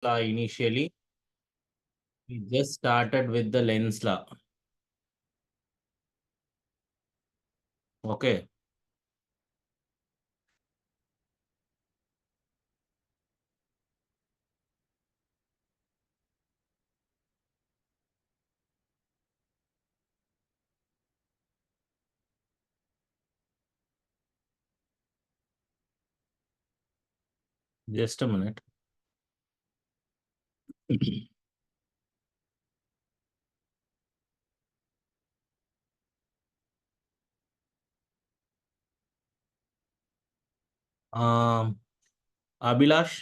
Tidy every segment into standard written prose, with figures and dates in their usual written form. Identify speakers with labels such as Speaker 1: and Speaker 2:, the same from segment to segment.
Speaker 1: law initially. We just started with the Lenz law. Okay. Just a minute. Abhilash.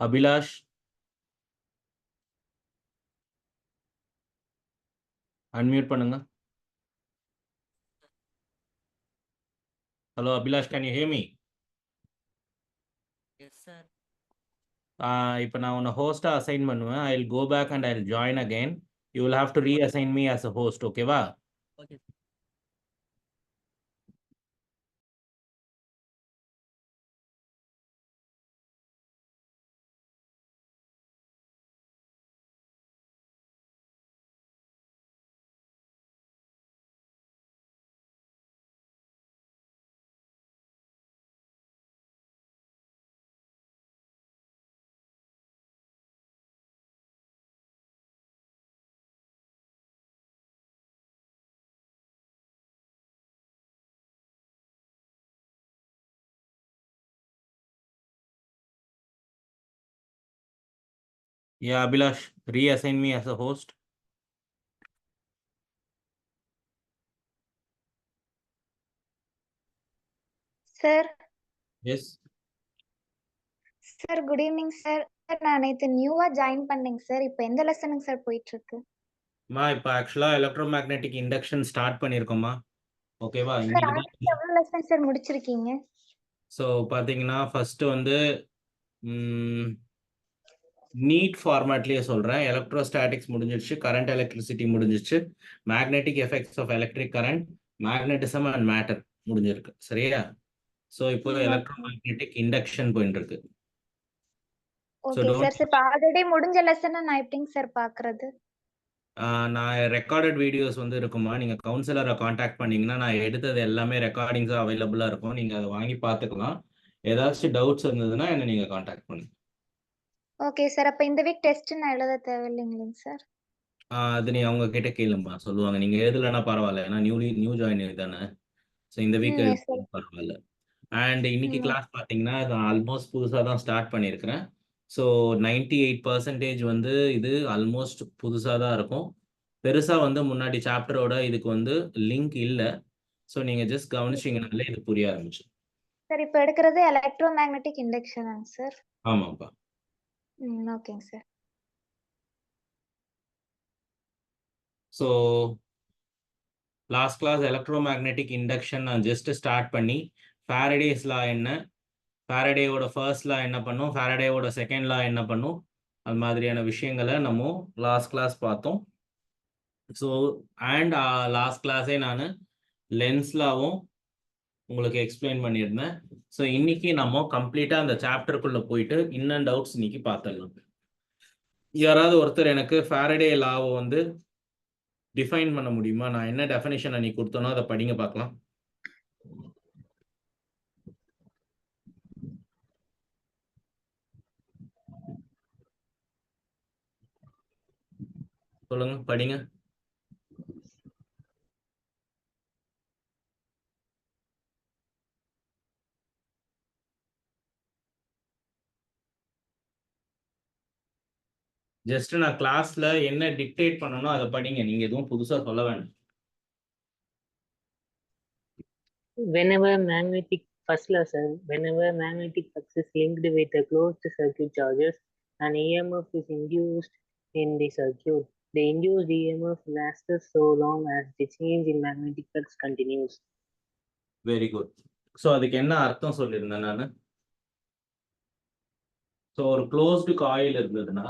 Speaker 1: Abhilash. Unmute பண்ணுங்க. Hello, Abhilash, can you hear me?
Speaker 2: Yes, sir.
Speaker 1: இப்போ நான் உன்னை ஹோஸ்டா assign பண்ணுவேன். I'll go back and I'll join again. You will have to reassign me as a host, okay வா?
Speaker 2: Okay.
Speaker 1: Yeah, Abhilash, reassign me as a host.
Speaker 3: Sir,
Speaker 1: Yes.
Speaker 3: sir, good evening, sir. நான் நேத்து நியூவா join பண்ணேங்க sir. இப்போ எந்த லெசனுங்க sir போயிட்டு இருக்கு?
Speaker 1: இப்போ ஆக்சுவலா எலக்ட்ரோமேக்னெட்டிக் இண்டக்ஷன் ஸ்டார்ட் பண்ணியிருக்கோமா? ஓகேவா?
Speaker 3: சார் ஆல்ரெடி எவ்வளவு லெசன் சார் முடிச்சிருக்கீங்க?
Speaker 1: ஸோ பார்த்தீங்கன்னா ஃபர்ஸ்ட் வந்து நீட் ஃபார்மேட்லேயே சொல்கிறேன். எலக்ட்ரோஸ்டாட்டிக்ஸ் முடிஞ்சிடுச்சு, கரண்ட் எலக்ட்ரிசிட்டி முடிஞ்சிடுச்சு, magnetic effects of electric current, magnetism and matter முடிஞ்சிருக்கு. சரியா? ஸோ இப்போ எலக்ட்ரோமேக்னெட்டிக் இண்டக்ஷன் போயிட்டு இருக்கு.
Speaker 3: Okay sir. இப்போ ஆல்ரெடி முடிஞ்ச லெசனை நான் எப்படிங்க சார் பார்க்கறது?
Speaker 1: நான் ரெக்கார்டட் வீடியோஸ் வந்து இருக்குமா, நீங்கள் கவுன்சிலரை காண்டாக்ட் பண்ணீங்கன்னா நான் எடுத்தது எல்லாமே ரெக்கார்டிங்ஸாக அவைலபிளாக இருக்கும். நீங்கள் அதை வாங்கி பார்த்துக்கலாம். ஏதாச்சும் டவுட்ஸ் இருந்ததுன்னா என்னை நீங்கள் காண்டாக்ட் பண்ணுங்க.
Speaker 3: Okay sir. அப்போ இந்த வீக் டெஸ்ட் நான் எழுத தேவையில்லைங்களா சார்?
Speaker 1: அது நீ அவங்க கிட்ட கேளுமா, சொல்லுவாங்க. நீங்கள் எழுதலைன்னா பரவாயில்ல, ஏன்னா நியூ ஜாயின் தானே. ஸோ இந்த வீக் பரவாயில்ல. அண்ட் இன்னைக்கு கிளாஸ் பார்த்தீங்கன்னா ஆல்மோஸ்ட் புதுசாக தான் ஸ்டார்ட் பண்ணியிருக்கிறேன். ஸோ 98% வந்து இது ஆல்மோஸ்ட் புதுசாக தான் இருக்கும். பெருசாக வந்து முன்னாடி சாப்டரோட இதுக்கு வந்து லிங்க் இல்லை. ஸோ நீங்கள் ஜஸ்ட் கவனிச்சிங்கனாலே இது புரிய ஆரம்பிச்சு.
Speaker 3: சார் இப்போ எடுக்கிறது எலக்ட்ரோமேக்னெட்டிக் இண்டக்ஷனாங்க சார்?
Speaker 1: ஆமாப்பா.
Speaker 3: ஓகேங்க sir.
Speaker 1: So last class electromagnetic induction நான் ஜஸ்ட் ஸ்டார்ட் பண்ணி ஃபாரடேஸ் லா என்ன, ஃபாரடேவோட ஃபர்ஸ்ட் லா என்ன பண்ணும், ஃபாரடேவோட செகண்ட் லா என்ன பண்ணும், அது மாதிரியான விஷயங்களை நம்ம லாஸ்ட் கிளாஸ் பார்த்தோம். ஸோ அண்ட் லாஸ்ட் கிளாஸே நான் லென்ஸ் லாவும் உங்களுக்கு எக்ஸ்பிளைன் பண்ணியிருந்தேன். ஸோ இன்னைக்கு நம்ம கம்ப்ளீட்டாக அந்த சாப்டருக்குள்ளே போயிட்டு இன்னும் டவுட்ஸ் இன்னைக்கு பார்த்துடலாம். யாராவது ஒருத்தர் எனக்கு ஃபாரடே லாவை வந்து டிஃபைன் பண்ண முடியுமா? நான் என்ன டெஃபினேஷன் அன்னைக்கு கொடுத்தனோ அதை படிங்க பார்க்கலாம். சொல்லுங்க, படிங்க. ஜஸ்ட் நான் கிளாஸ்ல என்ன டிக்டேட் பண்ணணும் அதை படிங்க. நீங்க எதுவும் புதுசா சொல்ல வேண்டாம்.
Speaker 2: Whenever magnetic flux is linked with a closed circuit charges, an EMF is induced in the circuit. The induced EMF lasts so long as the change in magnetic flux continues.
Speaker 1: Very good. So அதுக்கு என்ன அர்த்தம் சொல்லியிருந்தேன் நான்? So ஒரு closed coil இருந்ததுன்னா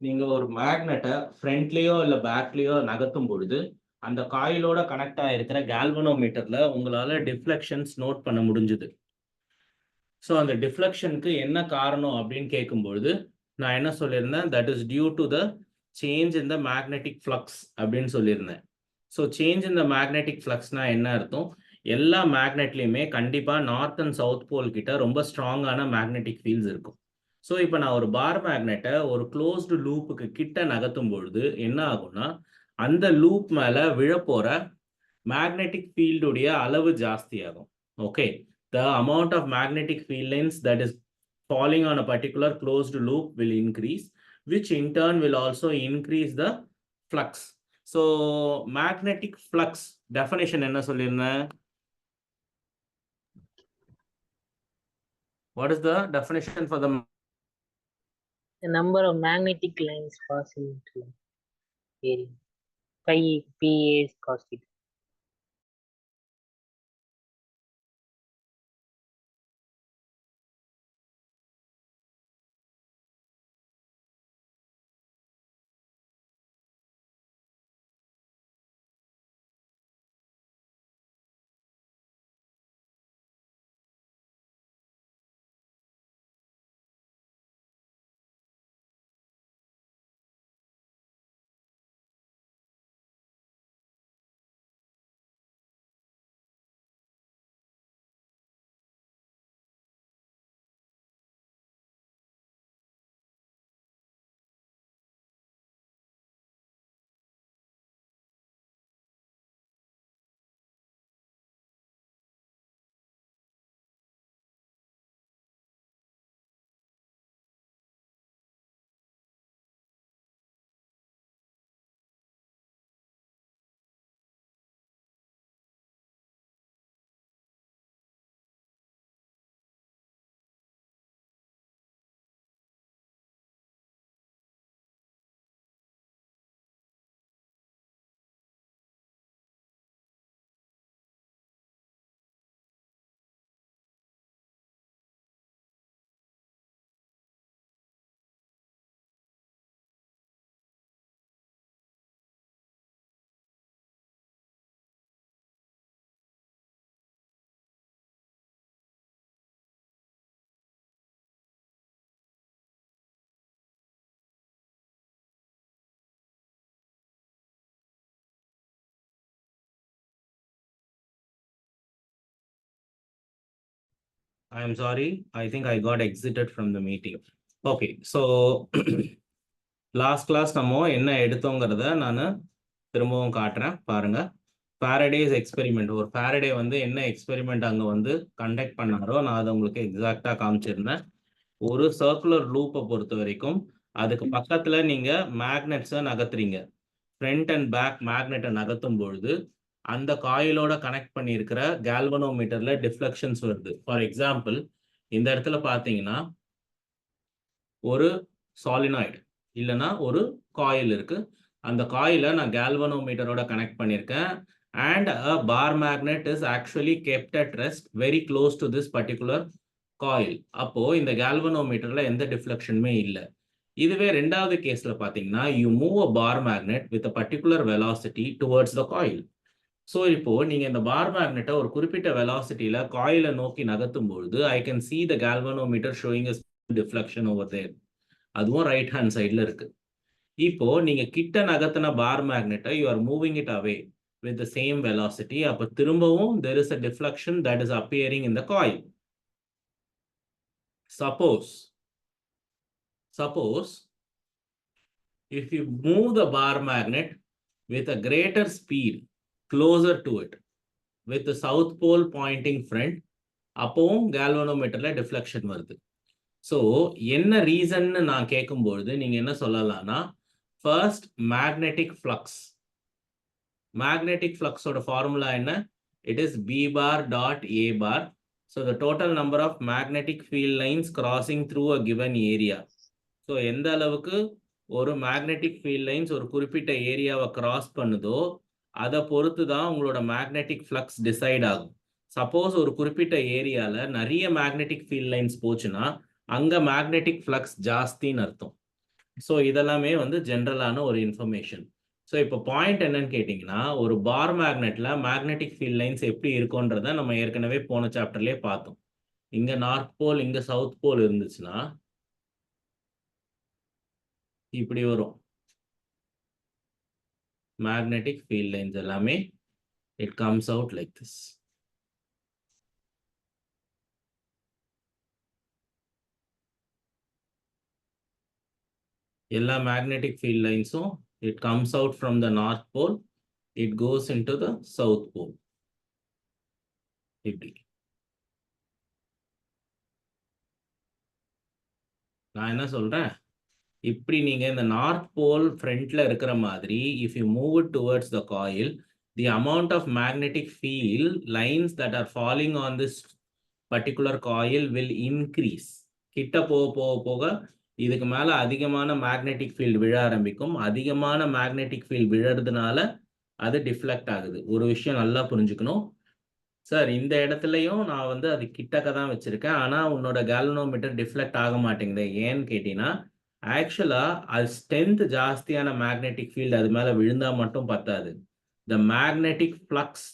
Speaker 1: நீங்க ஒரு மேக்னெட்டை ஃப்ரண்ட்லேயோ இல்லை பேக்லேயோ நகர்த்தும் பொழுது அந்த காயிலோட கனெக்ட் ஆகிருக்கிற கேல்வனோமீட்டர்ல உங்களால டிஃப்ளெக்ஷன்ஸ் நோட் பண்ண முடிஞ்சுது. ஸோ அந்த டிஃப்ளெக்ஷனுக்கு என்ன காரணம் அப்படின்னு கேட்கும்பொழுது நான் என்ன சொல்லியிருந்தேன், that is due to the change in the magnetic flux அப்படின்னு சொல்லியிருந்தேன். So change in the magnetic ஃப்ளக்ஸ்னா என்ன அர்த்தம், எல்லா மேக்னெட்லையுமே கண்டிப்பாக நார்த் அண்ட் சவுத் போல் கிட்ட ரொம்ப ஸ்ட்ராங்கான மேக்னெட்டிக் ஃபீல்ட்ஸ் இருக்கும். ஸோ இப்போ நான் ஒரு பார் மேக்னெட்டை ஒரு க்ளோஸ்டு லூப்புக்கு கிட்ட நகர்த்தும் பொழுது என்ன ஆகும்னா, அந்த லூப் மேலே விழப்போகிற மேக்னெட்டிக் ஃபீல்டுடைய அளவு ஜாஸ்தியாகும். Okay, the amount of magnetic field lines that is falling on a particular closed loop will increase, which in turn will also increase the flux. So magnetic flux definition enna sollirna, what is the definition for the
Speaker 2: number of magnetic lines passing through area. Phi P is cos theta.
Speaker 1: I am sorry, I think I got exited from the meeting. Okay, so last class நம்ம என்ன எடுத்தோங்கிறத நான் திரும்பவும் காட்டுறேன் பாருங்க. Faraday's experiment, ஒரு Faraday வந்து என்ன experiment அங்கே வந்து கண்டக்ட் பண்ணாரோ நான் அதை உங்களுக்கு எக்ஸாக்டாக காமிச்சிருந்தேன். ஒரு சர்க்குலர் லூப்பை பொறுத்த வரைக்கும் அதுக்கு பக்கத்தில் நீங்கள் மேக்னெட்ஸை நகர்த்துறீங்க. ஃப்ரண்ட் அண்ட் பேக் மேக்னெட்டை நகர்த்தும் பொழுது அந்த காயிலோட கனெக்ட் பண்ணியிருக்கிற கேல்வனோமீட்டர்ல டிஃப்ளெக்ஷன்ஸ் வருது. ஃபார் எக்ஸாம்பிள் இந்த இடத்துல பார்த்தீங்கன்னா ஒரு சாலினாய்டு இல்லைன்னா ஒரு காயில் இருக்கு. அந்த காயிலை நான் கேல்வனோமீட்டரோட கனெக்ட் பண்ணியிருக்கேன். And a bar magnet is actually kept at rest very close to this particular coil. அப்போ இந்த கேல்வனோமீட்டர்ல எந்த டிஃப்ளெக்ஷனுமே இல்லை. இதுவே ரெண்டாவது கேஸ்ல பார்த்தீங்கன்னா you move a bar magnet with a particular velocity towards the coil. So இப்போ நீங்க இந்த பார் மேக்னெட்டை ஒரு குறிப்பிட்ட வெலாசிட்டியில காயிலை நோக்கி நகர்த்தும் பொழுது I can see the galvanometer showing deflection over there. அதுவும் ரைட் ஹேண்ட் சைட்ல இருக்கு. இப்போ நீங்க கிட்ட நகர்த்தின பார் மேக்னெட்டை you are moving it away with the same velocity. அப்போ திரும்பவும் there is a deflection that is appearing in the coil. Suppose if you move the bar magnet with a greater speed closer to it with the south pole pointing front, அப்போவும் galvanometerல deflection வருது. So என்ன ரீசன்னு நான் கேட்கும்பொழுது நீங்க என்ன சொல்லலாம்னா, first magnetic flux. Magnetic ஃப்ளக்ஸோட formula என்ன? It is B bar dot A bar. So the total number of magnetic field lines crossing through a given area. So எந்த அளவுக்கு ஒரு மேக்னெட்டிக் ஃபீல்ட் லைன்ஸ் ஒரு குறிப்பிட்ட ஏரியாவை கிராஸ் பண்ணுதோ அதை பொறுத்து தான் உங்களோட மேக்னெட்டிக் ஃப்ளக்ஸ் டிசைட் ஆகும். சப்போஸ் ஒரு குறிப்பிட்ட ஏரியாவில் நிறைய மேக்னெட்டிக் ஃபீல்ட் லைன்ஸ் போச்சுன்னா அங்கே மேக்னெட்டிக் ஃப்ளக்ஸ் ஜாஸ்தின்னு அர்த்தம். ஸோ இதெல்லாமே வந்து ஜென்ரலான ஒரு இன்ஃபர்மேஷன். ஸோ இப்போ பாயிண்ட் என்னன்னு கேட்டிங்கன்னா, ஒரு பார் மேக்னெட்டில் மேக்னெட்டிக் ஃபீல்ட் லைன்ஸ் எப்படி இருக்குன்றதை நம்ம ஏற்கனவே போன சாப்டர்லேயே பார்த்தோம். இங்க நார்த் போல் இங்க சவுத் போல் இருந்துச்சுன்னா இப்படி வரும் மேக்னெட்டிக் ஃபீல்ட் லைன்ஸ் எல்லாமே. It comes out like this. எல்லா மேக்னெட்டிக் ஃபீல்ட் லைன்ஸும் it comes out from the north pole, it goes into the south pole. இப்படி நான் என்ன சொல்றேன், இப்படி நீங்க இந்த நார்த் போல் ஃப்ரண்ட்ல இருக்கிற மாதிரி if you move it towards the coil, the amount of magnetic field lines that are falling on this particular coil will increase. கிட்ட போக போக போக இதுக்கு மேல அதிகமான மேக்னெட்டிக் ஃபீல்டு விழ ஆரம்பிக்கும். அதிகமான மேக்னெட்டிக் ஃபீல்டு விழறதுனால அது டிஃப்ளெக்ட் ஆகுது. ஒரு விஷயம் நல்லா புரிஞ்சுக்கணும் சார், இந்த இடத்துலையும் நான் வந்து அது கிட்டக்க தான் வச்சிருக்கேன், ஆனா உன்னோட கேல்வனோமீட்டர் டிஃப்ளெக்ட் ஆக மாட்டேங்குது. ஏன்னு கேட்டீங்கன்னா, ஆக்சுவலா அது ஸ்ட்ரென்த் ஜாஸ்தியான மேக்னெட்டிக் ஃபீல்டு அது மேல விழுந்தா மட்டும் பத்தாது. த magnetic flux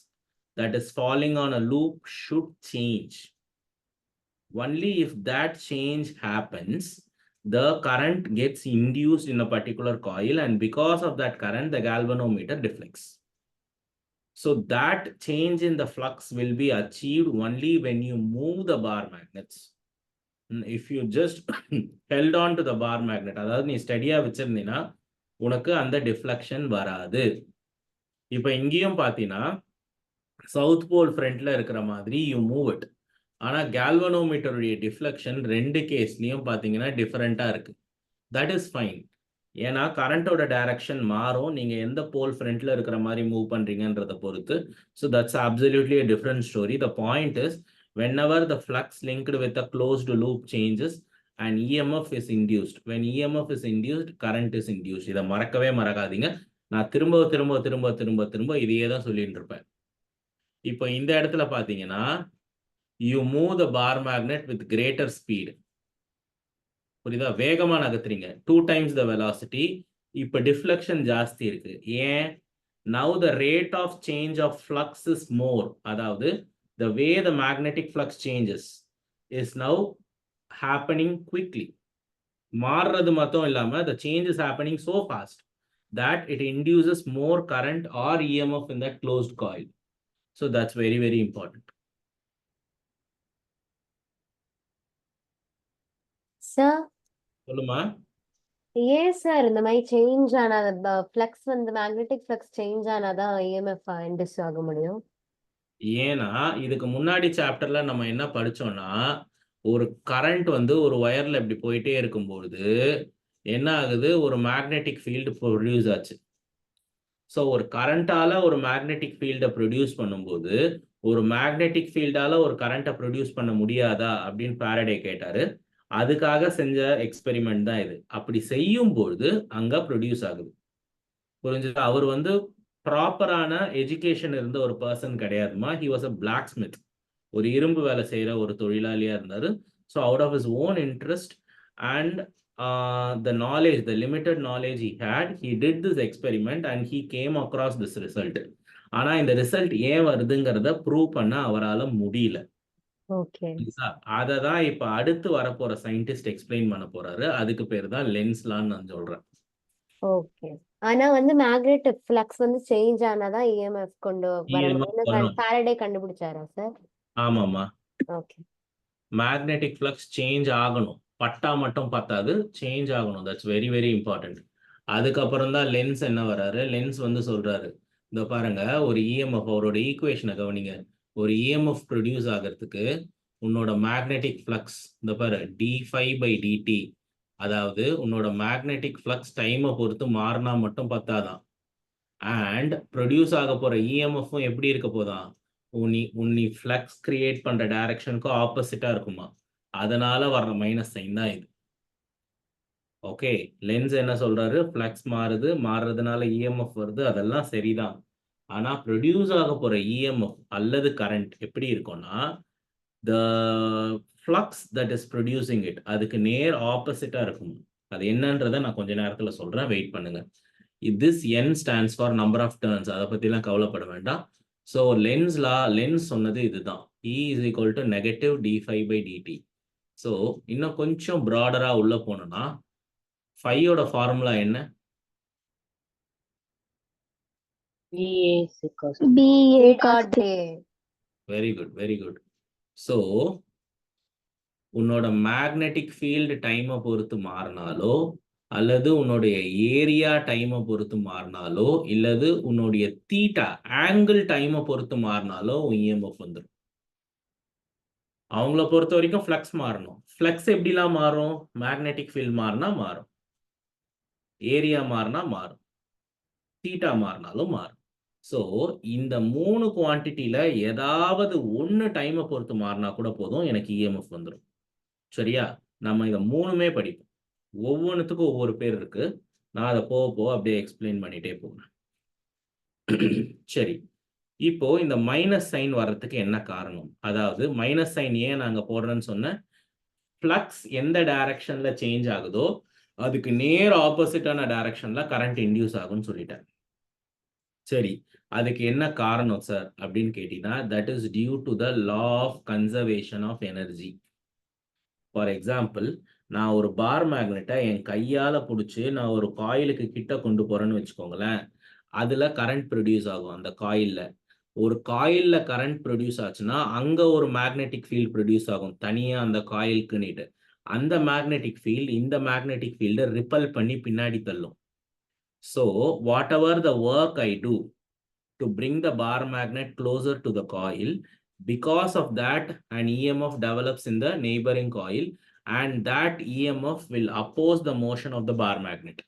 Speaker 1: that is falling on a loop should change. Only if that change happens, the current gets induced in a particular coil, and because of that current, the galvanometer deflects. So that change in the flux will be achieved only when you move the bar magnets. If you just held on to the bar magnet, அதாவது நீ ஸ்டடியா வச்சிருந்தீங்கன்னா உனக்கு அந்த deflection வராது. இப்போ இங்கேயும் பார்த்தீங்கன்னா south pole ஃப்ரண்ட்ல இருக்கிற மாதிரி யூ மூவ் இட். ஆனால் கேல்வனோமீட்டருடைய டிஃப்ளெக்ஷன் ரெண்டு கேஸ்லையும் பார்த்தீங்கன்னா டிஃப்ரெண்ட்டாக இருக்கு. That is fine. ஏன்னா கரண்டோட டைரக்ஷன் மாறும் நீங்கள் எந்த போல் ஃப்ரண்ட்ல இருக்கிற மாதிரி மூவ் பண்ணுறீங்கன்றதை பொறுத்து. So that's absolutely a different story. The point is, whenever the flux linked with a closed loop changes, an EMF is induced. When EMF is induced, current is induced. இதை மறக்கவே மறக்காதீங்க. நான் திரும்ப திரும்ப திரும்ப திரும்ப திரும்ப இதையே தான் சொல்லிட்டு இருப்பேன். இப்போ இந்த இடத்துல பார்த்தீங்கன்னா you move the bar magnet with greater speed. புரியுதா? வேகமா நகர்த்துறீங்க, 2 times the velocity. இப்போ டிஃப்ளெக்ஷன் ஜாஸ்தி இருக்கு. ஏன்? now the rate of change of flux is more. அதாவது the way the magnetic flux changes is now happening quickly. மாறுறது மட்டும் இல்லாம the change is happening so fast that it induces more current or EMF in that closed coil. So that's very, very important.
Speaker 4: Sir
Speaker 1: சொல்லுமா.
Speaker 4: ஏன் sir இந்த மாதிரி change ஆனா flux வந்து magnetic flux change ஆனாதான் இஎம்எஃப் இன்டியூஸ் ஆக முடியும்?
Speaker 1: ஏன்னா இதுக்கு முன்னாடி சாப்டர்ல நம்ம என்ன படிச்சோம்னா, ஒரு கரண்ட் வந்து ஒரு ஒயர்ல இப்படி போயிட்டே இருக்கும்போது என்ன ஆகுது, ஒரு மேக்னெட்டிக் ஃபீல்டு ப்ரொடியூஸ் ஆச்சு. ஸோ ஒரு கரண்டால ஒரு மேக்னெட்டிக் ஃபீல்டை ப்ரொடியூஸ் பண்ணும்போது ஒரு மேக்னெட்டிக் ஃபீல்டால ஒரு கரண்ட்டை ப்ரொடியூஸ் பண்ண முடியாதா அப்படின்னு ஃபாரடே கேட்டாரு. அதுக்காக செஞ்ச எக்ஸ்பெரிமெண்ட் தான் இது. அப்படி செய்யும்போது அங்க ப்ரொடியூஸ் ஆகுது. புரிஞ்சுதா? அவர் வந்து ப்ராப்பரான எஜுகேஷன் இருந்த ஒரு பர்சன் கிடையாதுமா. He was a blacksmith. ஒரு இரும்பு வேலை செய்யற ஒரு தொழிலாளியா இருந்தாரு. So out of his own interest and the knowledge, the limited knowledge he had, he did this experiment and he came across this result. ஆனா இந்த ரிசல்ட் ஏன் வருதுங்கிறத ப்ரூவ் பண்ண அவரால் முடியல.
Speaker 4: ஓகே,
Speaker 1: அதை தான் இப்போ அடுத்து வரப்போற சயின்டிஸ்ட் எக்ஸ்பிளைன் பண்ண போறாரு. அதுக்கு பேர் தான் லென்ஸ் லான்னு நான் சொல்றேன்.
Speaker 4: ஓகே. ஆனா வந்து மேக்னெட்டிக் ஃப்ளக்ஸ் வந்து சேஞ்ச் ஆனாதான் இஎம்எஃப் கொண்டு வரணும் ஃபாரடே கண்டுபிடிச்சாரா சார்?
Speaker 1: ஆமாமா,
Speaker 4: ஓகே.
Speaker 1: மேக்னெட்டிக் ஃப்ளக்ஸ் சேஞ்ச் ஆகணும், பட்டா மட்டும் பத்தாது, சேஞ்ச் ஆகணும். That's very very important. அதுக்கப்புறம் தான் லென்ஸ் என்ன வராரு, லென்ஸ் வந்து சொல்றாரு, இந்த பாருங்க ஒரு இஎம்எஃப், அவரோட ஈக்குவேஷனை கவனிங்க. ஒரு இஎம்எஃப் ப்ரொடியூஸ் ஆகிறதுக்கு உன்னோட மேக்னெட்டிக் ஃப்ளக்ஸ் இந்த பாரு d∅dt, அதாவது உன்னோட மேக்னெட்டிக் ஃப்ளக்ஸ் டைமை பொறுத்து மாறினா மட்டும் பத்தாதான். அண்ட் ப்ரொடியூஸ் ஆக போற இஎம்எஃப்பும் எப்படி இருக்க போதான், உன்னி ஃப்ளக்ஸ் கிரியேட் பண்ற டைரக்ஷனுக்கு ஆப்போசிட்டா இருக்குமா. அதனால வர்ற மைனஸ் சைன் தான் இது. ஓகே, லென்ஸ் என்ன சொல்றாரு, ஃப்ளக்ஸ் மாறுது, மாறுறதுனால இஎம்எஃப் வருது, அதெல்லாம் சரிதான். ஆனா ப்ரொடியூஸ் ஆக போற இஎம்எஃப் அல்லது கரண்ட் எப்படி இருக்கும்னா, the flux that is producing it அதுக்கு நேர் ஆப்போசிட்டா இருக்கும். அது என்னன்றதை நான் கொஞ்ச நேரத்துல சொல்றேன், வெயிட் பண்ணுங்க. this n stands for number of turns. அதை பத்திலாம் கவலைப்பட வேண்டாம். ஸோ லென்ஸ் சொன்னது இதுதான். E is equal to negative d phi by dt. So இன்னும் கொஞ்சம் ப்ராடரா உள்ள போனோம்னா ஃபையோட ஃபார்முலா என்ன?
Speaker 2: BA is equals to
Speaker 3: BA
Speaker 4: dot
Speaker 3: cos
Speaker 4: A.
Speaker 1: Very good, very good. So உன்னோட மேக்னெட்டிக் ஃபீல்டு டைமை பொறுத்து மாறினாலோ அல்லது உன்னுடைய ஏரியா டைமை பொறுத்து மாறினாலோ இல்லது உன்னுடைய தீட்டா ஆங்கிள் டைமை பொறுத்து மாறினாலோ இஎம்எஃப் வந்துடும். அவங்கள பொறுத்த வரைக்கும் ஃப்ளக்ஸ் மாறணும். ஃப்ளக்ஸ் எப்படிலாம் மாறும்? மேக்னெட்டிக் ஃபீல்ட் மாறினா மாறும், ஏரியா மாறினா மாறும், தீட்டா மாறினாலும் மாறும். ஸோ இந்த 3 குவான்டிட்டியில் ஏதாவது ஒன்று டைமை பொறுத்து மாறினா கூட போதும், எனக்கு இஎம்எஃப் வந்துடும். சரியா? நம்ம இதை 3மே படிப்போம். ஒவ்வொன்றுத்துக்கும் ஒவ்வொரு பேர் இருக்கு. நான் அதை போக போக அப்படியே எக்ஸ்பிளைன் பண்ணிட்டே போகிறேன். சரி, இப்போ இந்த மைனஸ் சைன் வர்றதுக்கு என்ன காரணம்? அதாவது மைனஸ் சைன் ஏன் நாங்கள் போடுறேன்னு சொன்னேன், ஃப்ளக்ஸ் எந்த டைரக்ஷன்ல சேஞ்ச் ஆகுதோ அதுக்கு நேர் ஆப்போசிட்டான டைரக்ஷன்ல கரண்ட் இன்டியூஸ் ஆகும்னு சொல்லிட்டேன். சரி, அதுக்கு என்ன காரணம் சார் அப்படின்னு கேட்டீங்கன்னா, that is due to the law of conservation of energy. For example, நான் ஒரு பார் மேக்னெட்டை என் கையால் பிடிச்சி நான் ஒரு காயிலுக்கு கிட்ட கொண்டு போகிறேன்னு வச்சுக்கோங்களேன். அதில் கரண்ட் ப்ரொடியூஸ் ஆகும். அந்த காயிலில் ஒரு காயிலில் கரண்ட் ப்ரொடியூஸ் ஆச்சுன்னா அங்கே ஒரு மேக்னெட்டிக் ஃபீல்டு ப்ரொடியூஸ் ஆகும் தனியாக அந்த காயிலுக்குன்னுட்டு. அந்த மேக்னெட்டிக் ஃபீல்டு இந்த மேக்னெட்டிக் ஃபீல்டை ரிப்பல் பண்ணி பின்னாடி தள்ளும். So whatever the work I do to bring the bar magnet closer to the coil, because of that an EMF develops in the neighboring coil and that EMF will oppose the motion of the bar magnet.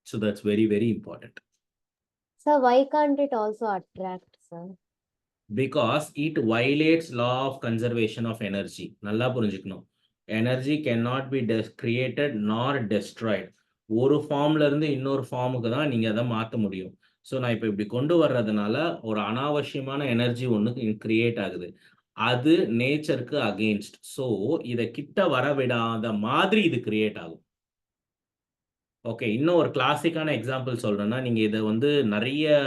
Speaker 1: So that's very, very important.
Speaker 4: Sir, why can't it also attract, sir?
Speaker 1: Because it violates law of conservation of energy. நல்லா புரிஞ்சுக்கணும். Energy cannot be created nor destroyed. ஒரு ஃபார்ம்ல இருந்து இன்னொரு ஃபார்முக்கு தான் நீங்கள் அதை மாற்ற முடியும். ஸோ நான் இப்போ இப்படி கொண்டு வர்றதுனால ஒரு அனாவசியமான எனர்ஜி ஒன்று கிரியேட் ஆகுது. அது நேச்சருக்கு அகெயின்ஸ்ட். ஸோ இதை கிட்ட வர விடாத மாதிரி இது கிரியேட் ஆகும். ஓகே, இன்னும் ஒரு கிளாசிக்கான எக்ஸாம்பிள் சொல்கிறேன்னா, நீங்கள் இதை வந்து நிறைய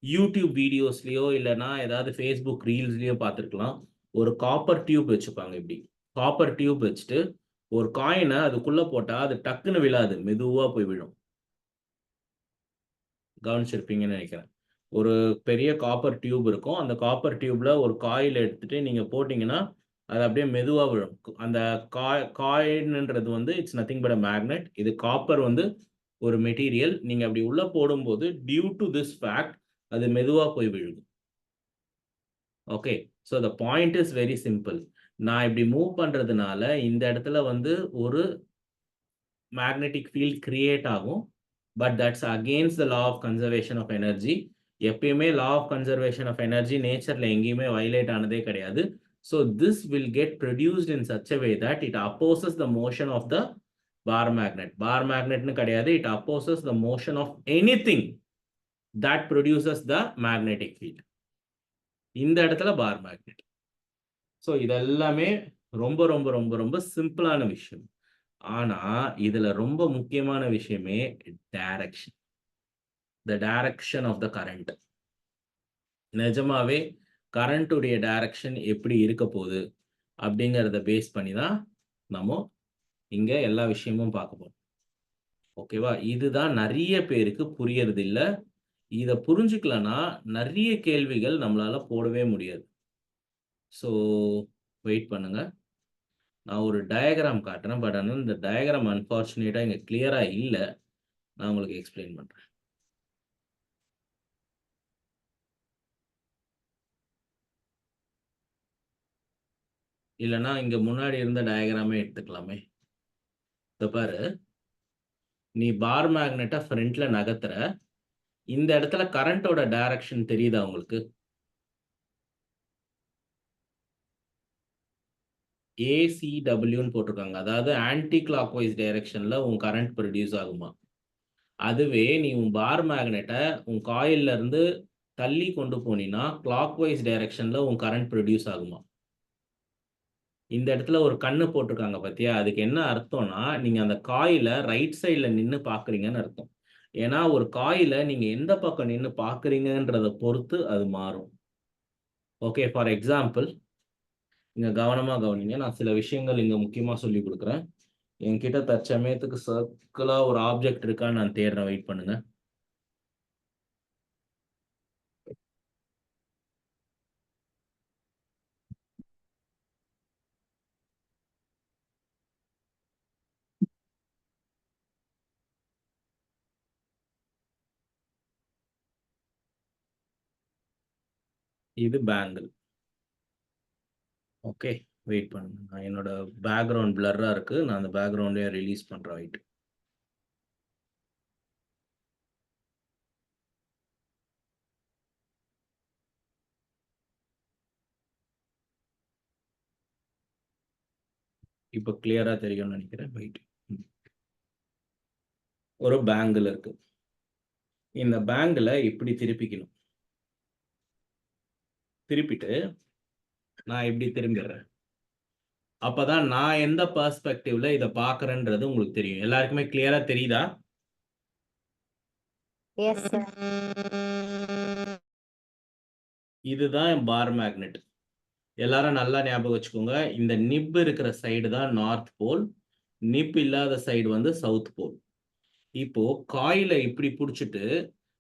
Speaker 1: யூடியூப் வீடியோஸ்லேயோ இல்லைனா ஏதாவது ஃபேஸ்புக் ரீல்ஸ்லேயோ பார்த்துருக்கலாம். ஒரு காப்பர் டியூப் வச்சுப்பாங்க. இப்படி காப்பர் டியூப் வச்சுட்டு ஒரு காயினை அதுக்குள்ள போட்டா அது டக்குன்னு விழாது, மெதுவா போய் விழும். கவனிச்சிருப்பீங்கன்னு நினைக்கிறேன். ஒரு பெரிய காப்பர் டியூப் இருக்கும். அந்த காப்பர் டியூப்ல ஒரு காயில் எடுத்துட்டு நீங்க போட்டீங்கன்னா அது அப்படியே மெதுவா விழும். அந்த காயின்ன்றது வந்து it's nothing but a magnet. இது காப்பர் வந்து ஒரு மெட்டீரியல். நீங்க அப்படி உள்ள போடும்போது டியூ டு திஸ் ஃபேக்ட் அது மெதுவா போய் விழுகும். Okay, so the point is very simple. நான் இப்படி மூவ் பண்ணுறதுனால இந்த இடத்துல வந்து ஒரு மேக்னெட்டிக் ஃபீல்ட் கிரியேட் ஆகும். But that's against the law of conservation of energy. எப்பயுமே law of conservation of energy நேச்சரில் எங்கேயுமே வயலேட் ஆனதே கிடையாது. So this will get produced in such a way that it opposes the motion of the bar magnet. Bar மேக்னெட்னு கிடையாது, it opposes the motion of any thing that produces the magnetic field. இந்த இடத்துல bar magnet. So இதெல்லாமே ரொம்ப ரொம்ப ரொம்ப ரொம்ப சிம்பிளான விஷயம். ஆனால் இதில் ரொம்ப முக்கியமான விஷயமே direction, the direction of the current. நிஜமாவே கரண்ட்டுடைய டைரக்ஷன் எப்படி இருக்க போகுது அப்படிங்கிறத பேஸ் பண்ணி தான் நம்ம இங்கே எல்லா விஷயமும் பார்க்க போகிறோம். ஓகேவா? இதுதான் நிறைய பேருக்கு புரியறது இல்லை. இதை புரிஞ்சுக்கலன்னா நிறைய கேள்விகள் நம்மளால போடவே முடியாது. ஸோ வெயிட் பண்ணுங்க, நான் ஒரு டயக்ராம் காட்டுறேன். பட் ஆனால் இந்த டயக்ராம் அன்ஃபார்ச்சுனேட்டாக இங்கே கிளியராக இல்லை. நான் உங்களுக்கு எக்ஸ்பிளைன் பண்ணுறேன். இல்லைன்னா இங்கே முன்னாடி இருந்த டயக்ராமே எடுத்துக்கலாமே. இதை பாரு, நீ பார் மேக்னெட்டை ஃப்ரண்ட்ல நகர்த்துற. இந்த இடத்துல கரண்டோட டைரக்ஷன் தெரியுதா உங்களுக்கு? ஏசிடபிள்யூன்னு போட்டிருக்காங்க. அதாவது ஆன்டி கிளாக் வைஸ் டைரக்ஷன்ல உன் கரண்ட் ப்ரொடியூஸ் ஆகுமா. அதுவே நீ உன் பார் மேக்னெட்டை உன் காயில்ல இருந்து தள்ளி கொண்டு போனீங்கன்னா கிளாக் வைஸ் டைரக்ஷன்ல உன் கரண்ட் ப்ரொடியூஸ் ஆகுமா. இந்த இடத்துல ஒரு கண்ணு போட்டிருக்காங்க பார்த்தியா, அதுக்கு என்ன அர்த்தம்னா நீங்க அந்த காயிலை ரைட் சைட்ல நின்று பாக்குறீங்கன்னு அர்த்தம். ஏன்னா ஒரு காயிலை நீங்க எந்த பக்கம் நின்று பாக்குறீங்கன்றத பொறுத்து அது மாறும். ஓகே, ஃபார் எக்ஸாம்பிள் இங்க கவனமா கவனிங்க. நான் சில விஷயங்கள் இங்க முக்கியமா சொல்லி கொடுக்குறேன். என்கிட்ட தற்சமயத்துக்கு சர்க்கிளா ஒரு ஆப்ஜெக்ட் இருக்கான்னு நான் தேடுறேன். வெயிட் பண்ணுங்க. இது பேங்கிள். ஓகே, வெயிட் பண்ணுங்க. நான் என்னோட பேக்ரவுண்ட் பிளர்ரா இருக்கு. நான் அந்த பேக்ரவுண்டே ரிலீஸ் பண்றேன். வெயிட். இப்போ கிளியரா தெரியும்னு நினைக்கிறேன். வெயிட். ஒரு பேங்கிள் இருக்கு. இந்த பேங்கிளை இப்படி திருப்பிக்கணும். திருப்பிட்டு நான் இப்படி திரும்பிடுறேன். அப்பதான் நான் எந்த பெர்ஸ்பெக்டிவ்ல இதை பாக்குறேன்றது உங்களுக்கு தெரியும். எல்லாருக்குமே கிளியரா தெரியுதா?
Speaker 4: Yes sir.
Speaker 1: இதுதான் பார் மேக்னெட். எல்லாரும் நல்லா ஞாபகம் வச்சுக்கோங்க. இந்த நிப் இருக்கிற சைடு தான் நார்த் போல், நிப் இல்லாத சைடு வந்து சவுத் போல். இப்போ காயிலை இப்படி பிடிச்சிட்டு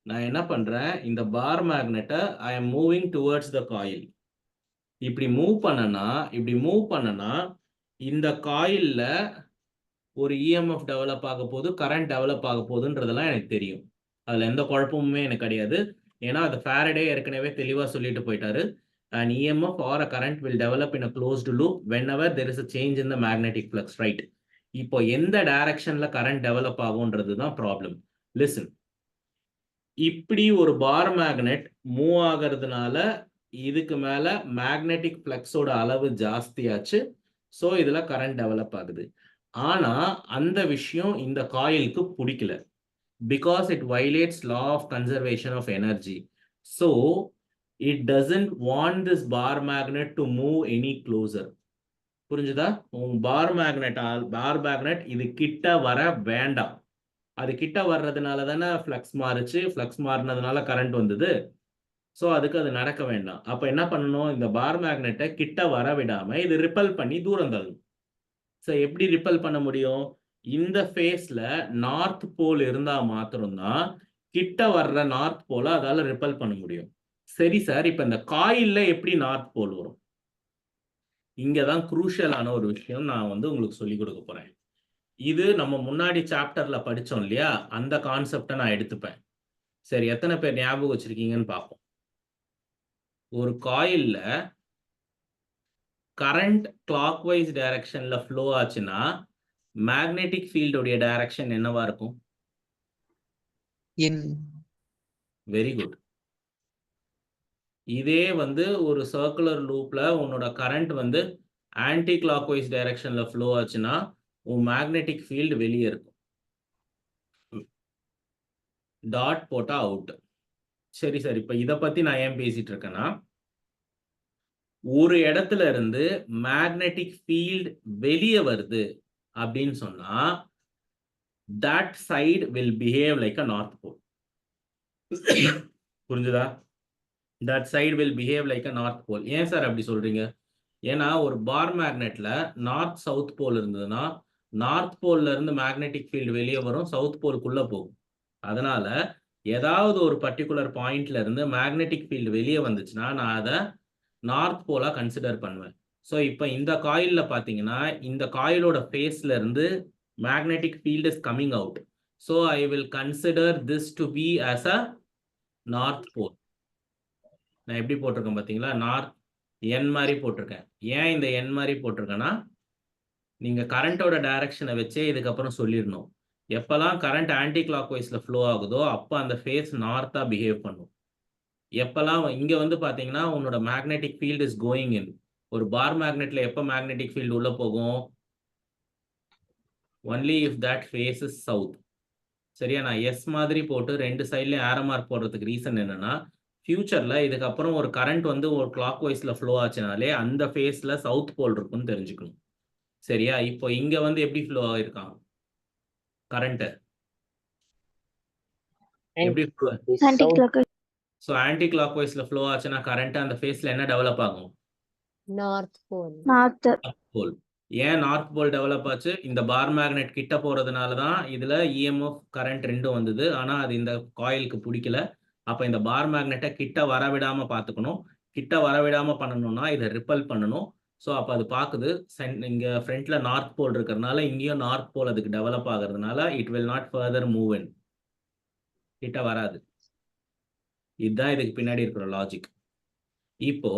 Speaker 1: நான் என்ன பண்றேன், இந்த பார் மேக்னெட்டை I am moving towards the coil. இப்படி மூவ் பண்ணனா இந்த காயில்ல ஒரு இஎம்எஃப் டெவலப் ஆக போகுது, கரண்ட் டெவலப் ஆக போகுதுன்றதெல்லாம் எனக்கு தெரியும். அதுல எந்த குழப்பமுமே எனக்கு கிடையாது. ஏன்னா அது ஃபாரடே ஏற்கனவே தெளிவா சொல்லிட்டு போயிட்டாரு. An EMF or a current will develop in a closed loop whenever there is a change in the magnetic flux, right? இப்போ எந்த டைரக்ஷன்ல கரண்ட் டெவலப் ஆகும்ன்றது தான் ப்ராப்ளம். லிசன், இப்படி ஒரு பார் மேக்னெட் மூவ் ஆகிறதுனால இதுக்கு மேல மேக்னெட்டிக் ஃப்ளக்ஸோட அளவு ஜாஸ்தியாச்சு. ஸோ இதுல கரண்ட் டெவலப் ஆகுது. ஆனா அந்த விஷயம் இந்த காயிலுக்கு பிடிக்கல. Because it violates law of conservation of energy. So it doesn't want this bar magnet to move any closer. புரிஞ்சுதா? பார் மேக்னெட் இது கிட்ட வர வேண்டாம். அது கிட்ட வர்றதுனால தானே ஃப்ளக்ஸ் மாறுச்சு. ஃப்ளக்ஸ் மாறினதுனால கரண்ட் வந்தது. ஸோ அதுக்கு அது நடக்க வேண்டாம். அப்போ என்ன பண்ணணும், இந்த பார் மேக்னெட்டை கிட்ட வர விடாம இது ரிப்பல் பண்ணி தூரம் தள்ளணும். ஸோ எப்படி ரிப்பல் பண்ண முடியும்? இந்த ஃபேஸ்ல நார்த் போல் இருந்தா மாத்திரம்தான் கிட்ட வர்ற நார்த் போல அதால ரிப்பல் பண்ண முடியும். சரி சார், இப்ப இந்த காயில்ல எப்படி நார்த் போல் வரும்? இங்கதான் குரூஷியலான ஒரு விஷயம் நான் வந்து உங்களுக்கு சொல்லி கொடுக்க போறேன். இது நம்ம முன்னாடி சாப்டர்ல படிச்சோம் இல்லையா, அந்த கான்செப்டை நான் எடுத்துப்பேன். சரி, எத்தனை பேர் ஞாபகம் வச்சிருக்கீங்கன்னு பார்ப்போம். ஒரு காயில்ல கரண்ட் கிளாக் வைஸ் டைரக்ஷன்ல ஃப்ளோ ஆச்சுன்னா மேக்னெட்டிக் ஃபீல்டோடைய டைரக்ஷன் என்னவா இருக்கும்? Very good. இதே வந்து ஒரு சர்க்குலர் லூப்ல உன்னோட கரண்ட் வந்து ஆன்டி கிளாக் வைஸ் டைரக்ஷன்ல ஃப்ளோ ஆச்சுன்னா உன் மேக்னெட்டிக் ஃபீல்டு வெளியே இருக்கும். டாட் போட்டா அவுட். சரி சார், இப்ப இதை பத்தி நான் ஏன் பேசிட்டு இருக்கேன்னா, ஒரு இடத்துல இருந்து மேக்னெட்டிக் ஃபீல்ட் வெளியே வருது அப்படின்னு சொன்னா that side will behave like a north pole. புரிஞ்சுதா? that side will behave like a north pole. ஏன் சார் அப்படி சொல்றீங்க? ஏன்னா ஒரு பார் மேக்னெட்ல நார்த் சவுத் போல் இருந்ததுன்னா நார்த் போல்ல இருந்து மேக்னெட்டிக் ஃபீல்டு வெளியே வரும், சவுத் போலுக்குள்ள போகும். அதனால ஏதாவது ஒரு பர்டிகுலர் பாயிண்ட்ல இருந்து மேக்னெட்டிக் ஃபீல்டு வெளியே வந்துச்சுன்னா நான் அதை நார்த் போலா கன்சிடர் பண்ணுவேன். ஸோ இப்போ இந்த காயில்ல பார்த்தீங்கன்னா இந்த காயிலோட ஃபேஸ்ல இருந்து magnetic field is coming out. So I will consider this to be as a north pole. நான் எப்படி போட்டிருக்கேன் பார்த்தீங்களா? நார்த் என் மாதிரி போட்டிருக்கேன். ஏன் இந்த என் மாதிரி போட்டிருக்கேன்னா, நீங்க கரண்டோட டைரக்ஷனை வச்சே இதுக்கப்புறம் சொல்லிடணும். எப்பெல்லாம் கரண்ட் ஆன்டி கிளாக் வைஸ்ல ஃப்ளோ ஆகுதோ அப்போ அந்த ஃபேஸ் நார்த்தா பிஹேவ் பண்ணும். எப்பெல்லாம் இங்க வந்து பார்த்தீங்கன்னா உன்னோட magnetic field is going in. ஒரு பார் மேக்னெட்ல எப்போ மேக்னெட்டிக் ஃபீல்டு உள்ள போகும்? only if that face is south. சரியா? நான் எஸ் மாதிரி போட்டு ரெண்டு சைட்லயும் ஆரோ மார்க் போடுறதுக்கு ரீசன் என்னன்னா, ஃபியூச்சர்ல இதுக்கப்புறம் ஒரு கரண்ட் வந்து ஒரு கிளாக் வைஸ்ல ஃப்ளோ ஆச்சுனாலே அந்த ஃபேஸ்ல சவுத் போல் இருக்கும்னு தெரிஞ்சுக்கணும். சரியா? இப்போ இங்க வந்து எப்படி ஃப்ளோ ஆயிருக்கான் கரண்ட்? எப்படி ஸோ ஆன்டி கிளாக் வைஸ்ல ஃப்ளோ ஆச்சுன்னா கரண்ட் அந்த ஃபேஸ்ல என்ன டெவலப் ஆகும்?
Speaker 4: North pole.
Speaker 3: North.
Speaker 1: போல். ஏன் நார்த் போல் டெவலப் ஆச்சு? இந்த பார் மேக்னெட் கிட்ட போறதுனால தான் இதுல இஎம்எஃப் கரண்ட் ரெண்டும் வந்தது. ஆனா அது இந்த காயிலுக்கு பிடிக்கல. அப்ப இந்த பார் மேக்னெட்டை கிட்ட வரவிடாம பார்த்துக்கணும். கிட்ட வரவிடாம பண்ணணும்னா இதை ரிப்பல் பண்ணணும். ஸோ அப்போ அது பார்க்குது இங்க ஃப்ரண்ட்ல நார்த் போல் இருக்கிறதுனால இங்கேயும் நார்த் போல் அதுக்கு டெவலப் ஆகுறதுனால it will not further move in. கிட்ட வராது. இதுதான் இதுக்கு பின்னாடி இருக்கிற லாஜிக். இப்போ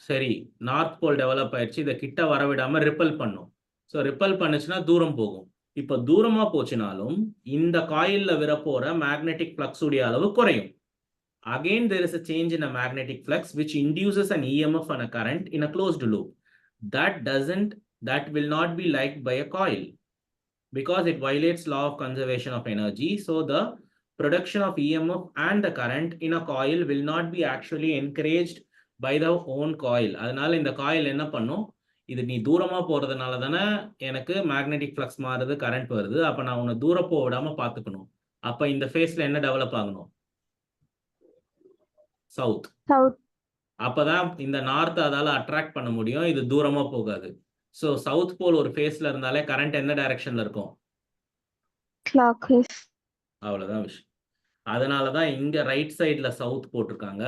Speaker 1: சரி, நார்த் போல் டெவலப் ஆயிடுச்சு, இதை கிட்ட வரவிடாம ரிப்பல் பண்ணும். ஸோ ரிப்பல் பண்ணுச்சுன்னா தூரம் போகும். இப்போ தூரமா போச்சுனாலும் இந்த காயில்ல விரப்போற மேக்னெட்டிக் ஃப்ளக்ஸ் உடைய அளவு குறையும். Again, there is a change in a magnetic flux which induces an EMF and a current in a closed loop. That will not be liked by a coil because it violates law of conservation of energy. So the production of EMF and the current in a coil will not be actually encouraged by the own coil. அதனால இந்த coil என்ன பண்ணும்? இது நீ தூரமா போறதுனால தானே எனக்கு மேக்னெட்டிக் ஃப்ளக்ஸ் மாறுது, கரண்ட் வருது. அப்ப நான் உன்னை தூரம் போக விடாம பார்த்துக்கணும். அப்ப இந்த ஃபேஸ்ல என்ன டெவலப் ஆகணும்? சவுத். அப்பதான் இந்த நார்த் அதால அட்ராக்ட் பண்ண முடியும். இது தூரமா போகாது. ஸோ சவுத் போல் ஒரு ஃபேஸ்ல இருந்தாலே கரண்ட் என்ன டைரக்ஷன்ல இருக்கும்?
Speaker 3: Clockwise.
Speaker 1: அவ்வளவுதான் விஷயம். அதனாலதான் இங்க ரைட் சைட்ல சவுத் போட்டிருக்காங்க,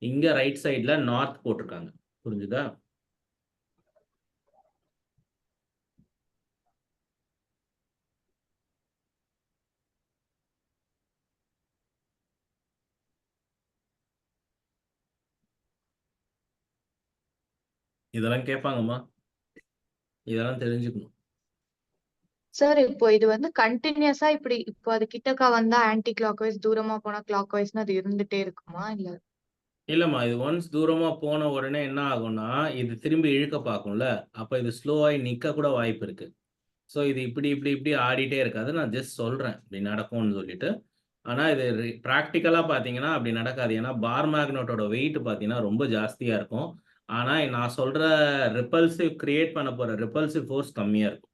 Speaker 1: இங்க ரைட் சைட்ல நார்த் போட்டிருக்காங்க. புரிஞ்சுதா? இதெல்லாம் கேட்பாங்கம்மா, இதெல்லாம் தெரிஞ்சுக்கணும்.
Speaker 5: சார் இப்போ இது வந்து கண்டினியூஸா இப்படி இப்போ அது கிட்டக்கா வந்தா ஆன்டி கிளாக் வைஸ், தூரமா போனா கிளாக் வைஸ்னு அது இருந்துட்டே இருக்குமா இல்ல?
Speaker 1: இல்லம்மா, இது ஒன்ஸ் தூரமா போன உடனே என்ன ஆகும்னா இது திரும்பி இழுக்க பார்க்கும்ல, அப்ப இது ஸ்லோவாகி நிக்க கூட வாய்ப்பு இருக்கு. ஸோ இது இப்படி இப்படி இப்படி ஆடிட்டே இருக்காது. நான் ஜஸ்ட் சொல்றேன் இப்படி நடக்கும்னு சொல்லிட்டு. ஆனா இது ப்ராக்டிக்கலா பார்த்தீங்கன்னா அப்படி நடக்காது. ஏன்னா பார் மேக்னெட்டோட வெயிட் பார்த்தீங்கன்னா ரொம்ப ஜாஸ்தியா இருக்கும். ஆனா நான் சொல்ற ரிப்பல்சிவ் கிரியேட் பண்ண போற ரிப்பல்சிவ் ஃபோர்ஸ் கம்மியா இருக்கும்.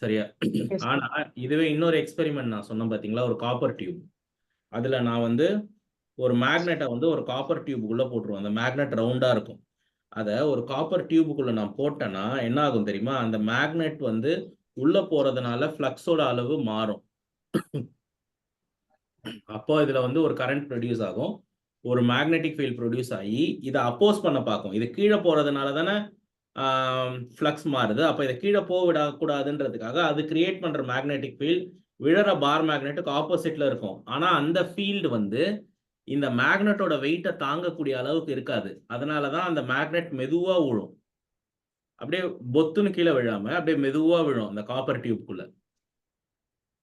Speaker 1: சரியா?
Speaker 5: Yes, sir.
Speaker 1: ஆனா இதுவே இன்னொரு எக்ஸ்பெரிமெண்ட் நான் சொன்னேன் பார்த்தீங்களா, ஒரு காப்பர் டியூப். அதுல நான் வந்து ஒரு மேக்னெட்டை வந்து ஒரு காப்பர் டியூபுக்குள்ள போட்டுருவேன். அந்த மேக்னெட் ரவுண்டா இருக்கும். அதை ஒரு காப்பர் டியூபுக்குள்ள நான் போட்டேன்னா என்ன ஆகும் தெரியுமா? அந்த மேக்னெட் வந்து உள்ள போறதுனால ஃப்ளக்ஸோட அளவு மாறும். அப்போ இதுல வந்து ஒரு கரண்ட் ப்ரொடியூஸ் ஆகும், ஒரு மேக்னெட்டிக் ஃபீல்ட் ப்ரொடியூஸ் ஆகி இதை அப்போஸ் பண்ண பார்க்கும். இது கீழே போறதுனால தானே ஃப்ளக்ஸ் மாறுது. அப்போ இதை கீழே போக விடக்கூடாதுன்றதுக்காக அது கிரியேட் பண்ற மேக்னெட்டிக் ஃபீல்ட் விழற பார் மேக்னெட்டுக்கு ஆப்போசிட்ல இருக்கும். ஆனா அந்த ஃபீல்டு வந்து இந்த மேக்னெட்டோட வெயிட்டை தாங்கக்கூடிய அளவுக்கு இருக்காது. அதனாலதான் அந்த மேக்னெட் மெதுவா விழும். அப்படியே பொத்துன்னு கீழே விழாம அப்படியே மெதுவா விழும் அந்த காப்பர் டியூப்குள்ள.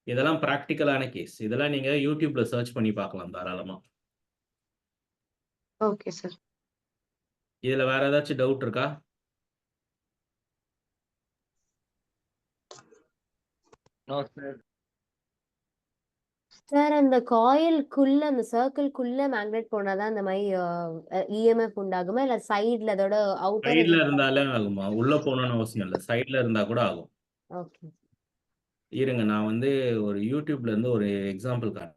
Speaker 1: இதெல்லாம் பிராக்டிக்கலான கேஸ். இதெல்லாம் நீங்க யூடியூப்ல சர்ச் பண்ணி பார்க்கலாம் தாராளமா.
Speaker 5: Okay sir.
Speaker 1: இதுல வேற ஏதாச்சும் டவுட் இருக்கா?
Speaker 4: சார் அந்த காயிலுக்குள்ள அந்த சர்க்கிள்குள்ள மேக்னெட் போனாதான் அந்த மாதிரி இஎம்எஃப் உண்டாகுமா இல்ல சைடுல அதோட அவுட்டர்
Speaker 1: சைட்ல இருந்தாலே ஆகுமா? உள்ள போகணும்னு அவசியம் இல்லை, சைட்ல இருந்தா கூட ஆகும்.
Speaker 4: ஓகே.
Speaker 1: இருங்க, நான் வந்து ஒரு யூடியூப்ல இருந்து ஒரு எக்ஸாம்பிள் காட்டுறேன்.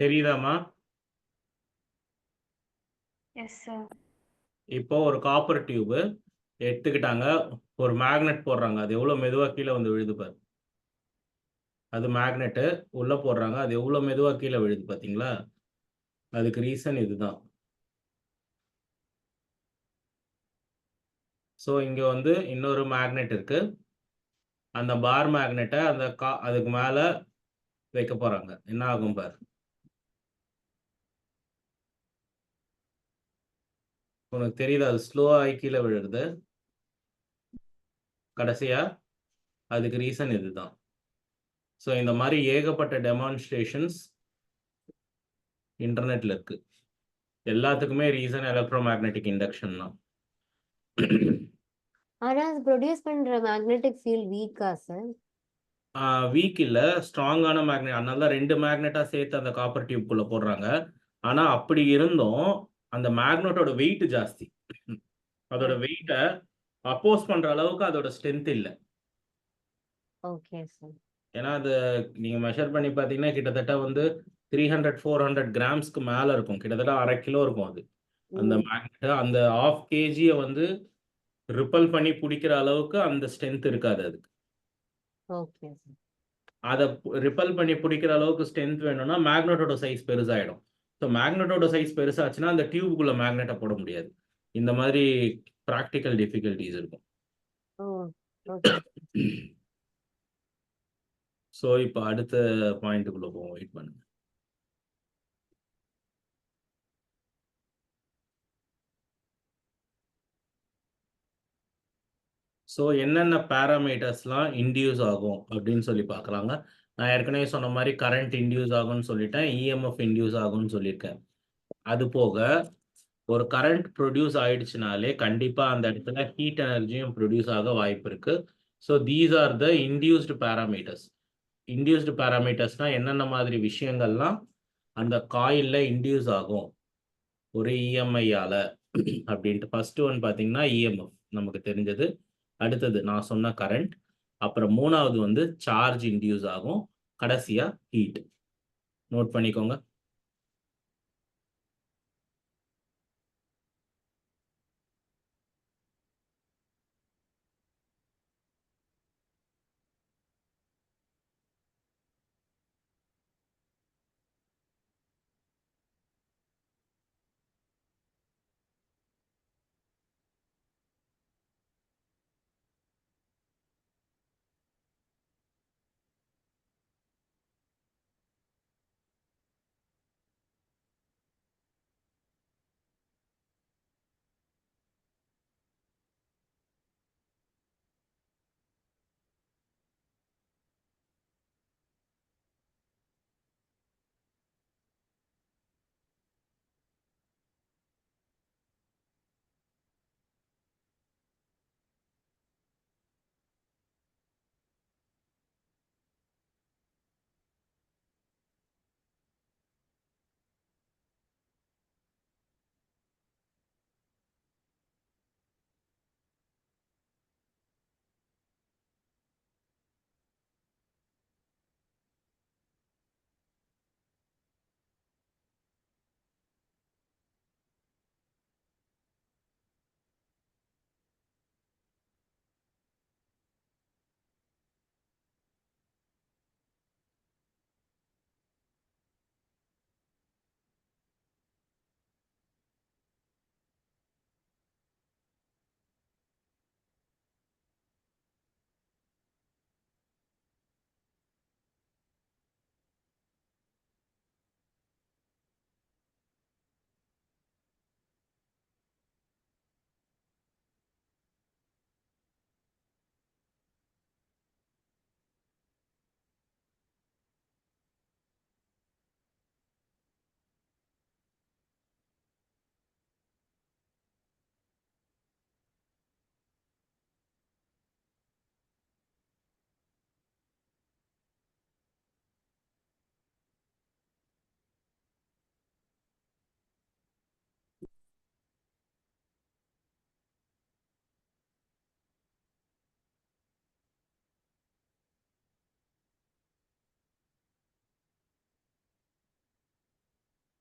Speaker 1: தெரியுதாம்மா?
Speaker 3: Yes sir.
Speaker 1: இப்போ ஒரு காப்பர் டியூப் எடுத்துக்கிட்டாங்க, ஒரு மேக்னெட் போடுறாங்க. அது எவ்வளோ மெதுவா கீழ வந்து விழுது பாரு. அது மேக்னெட்டு உள்ள போடுறாங்க. அது எவ்வளோ மெதுவா கீழ விழுது பார்த்தீங்களா? அதுக்கு ரீசன் இதுதான். ஸோ இங்க வந்து இன்னொரு மேக்னெட் இருக்கு. அந்த பார் மேக்னெட்ட அதுக்கு மேல வைக்க போறாங்க. என்ன ஆகும் பாரு. உனக்கு தெரியுதா? அது ஸ்லோவா ஆகி கீழ விழுறது. கடைசியா அதுக்கு ரீசன் இதுதான். ஸோ இந்த மாதிரி ஏகப்பட்ட டெமான்ஸ்ட்ரேஷன்ஸ் இன்டர்நெட்ல இருக்கு. எல்லாத்துக்குமே ரீசன் எலக்ட்ரோ மேக்னெட்டிக் இண்டக்ஷன் தான்.
Speaker 4: ஆனா அது ப்ரொடியூஸ் பண்ற மேக்னெட்டிக் ஃபீல்ட் வீக்கா சார்?
Speaker 1: வீக் இல்ல, ஸ்ட்ராங்கான மேக்னெட். அதனால தான் 2 மேக்னெட்டா சேர்த்து அந்த காப்பர் டியூப்குள்ள போடுறாங்க. ஆனா அப்படி இருந்தும் அந்த மேக்னெட்டோட வெயிட் ஜாஸ்தி. அதோட வெயிட்ட அப்போஸ் பண்ற அளவுக்கு அதோட ஸ்ட்ரென்த் இல்ல.
Speaker 4: Okay sir.
Speaker 1: ஏன்னா அது நீங்க மெஷர் பண்ணி பார்த்தீங்கன்னா கிட்டத்தட்ட வந்து 300 400 கிராம்ஸ்க்கு மேல இருக்கும். கிட்டத்தட்ட 1/2 கிலோ இருக்கும் அது. அந்த மேக்னெட் அந்த 1/2 கேஜிய வந்து ரிப்பல் பண்ணி பிடிக்கிற அளவுக்கு அந்த ஸ்ட்ரென்த் இருக்காது அதுக்கு.
Speaker 4: Okay sir.
Speaker 1: அதை ரிப்பல் பண்ணி பிடிக்கிற அளவுக்கு ஸ்ட்ரென்த் வேணும்னா மேக்னெட்டோட சைஸ் பெருசாயிடும். ஸோ மேக்னெட்டோட சைஸ் பெருசாச்சுன்னா அந்த டியூபுக்குள்ள மேக்னெட்டை போட முடியாது. இந்த மாதிரி ப்ராக்டிக்கல் டிஃபிகல்ட்டிஸ் இருக்கும்.
Speaker 4: ஓ ஓகே.
Speaker 1: ஸோ இப்போ அடுத்த பாயிண்ட்டுக்குள்ள போவோம். வெயிட் பண்ணுங்க. ஸோ என்னென்ன பேராமீட்டர்ஸ்லாம் இன்டியூஸ் ஆகும் அப்படின்னு சொல்லி பார்க்கலாங்க. நான் ஏற்கனவே சொன்ன மாதிரி கரண்ட் இன்டியூஸ் ஆகும்னு சொல்லிட்டேன், இஎம்எஃப் இன்டியூஸ் ஆகும்னு சொல்லியிருக்கேன். அது போக ஒரு கரண்ட் ப்ரொடியூஸ் ஆயிடுச்சுனாலே கண்டிப்பாக அந்த இடத்துல ஹீட் எனர்ஜியும் ப்ரொடியூஸ் ஆக வாய்ப்பு இருக்கு. So these are the induced parameters. Induced பேராமீட்டர்ஸ்னால் என்னென்ன மாதிரி விஷயங்கள்லாம் அந்த காயிலில் இன்டியூஸ் ஆகும் ஒரு இஎம்ஐயால் அப்படின்ட்டு. ஃபர்ஸ்ட் ஒன் பார்த்தீங்கன்னா இஎம்எஃப் நமக்கு தெரிஞ்சது. அடுத்தது நான் சொன்ன கரண்ட். அப்புறம் மூணாவது வந்து சார்ஜ் இன்டியூஸ் ஆகும். கடைசியா ஹீட். நோட் பண்ணிக்கோங்க.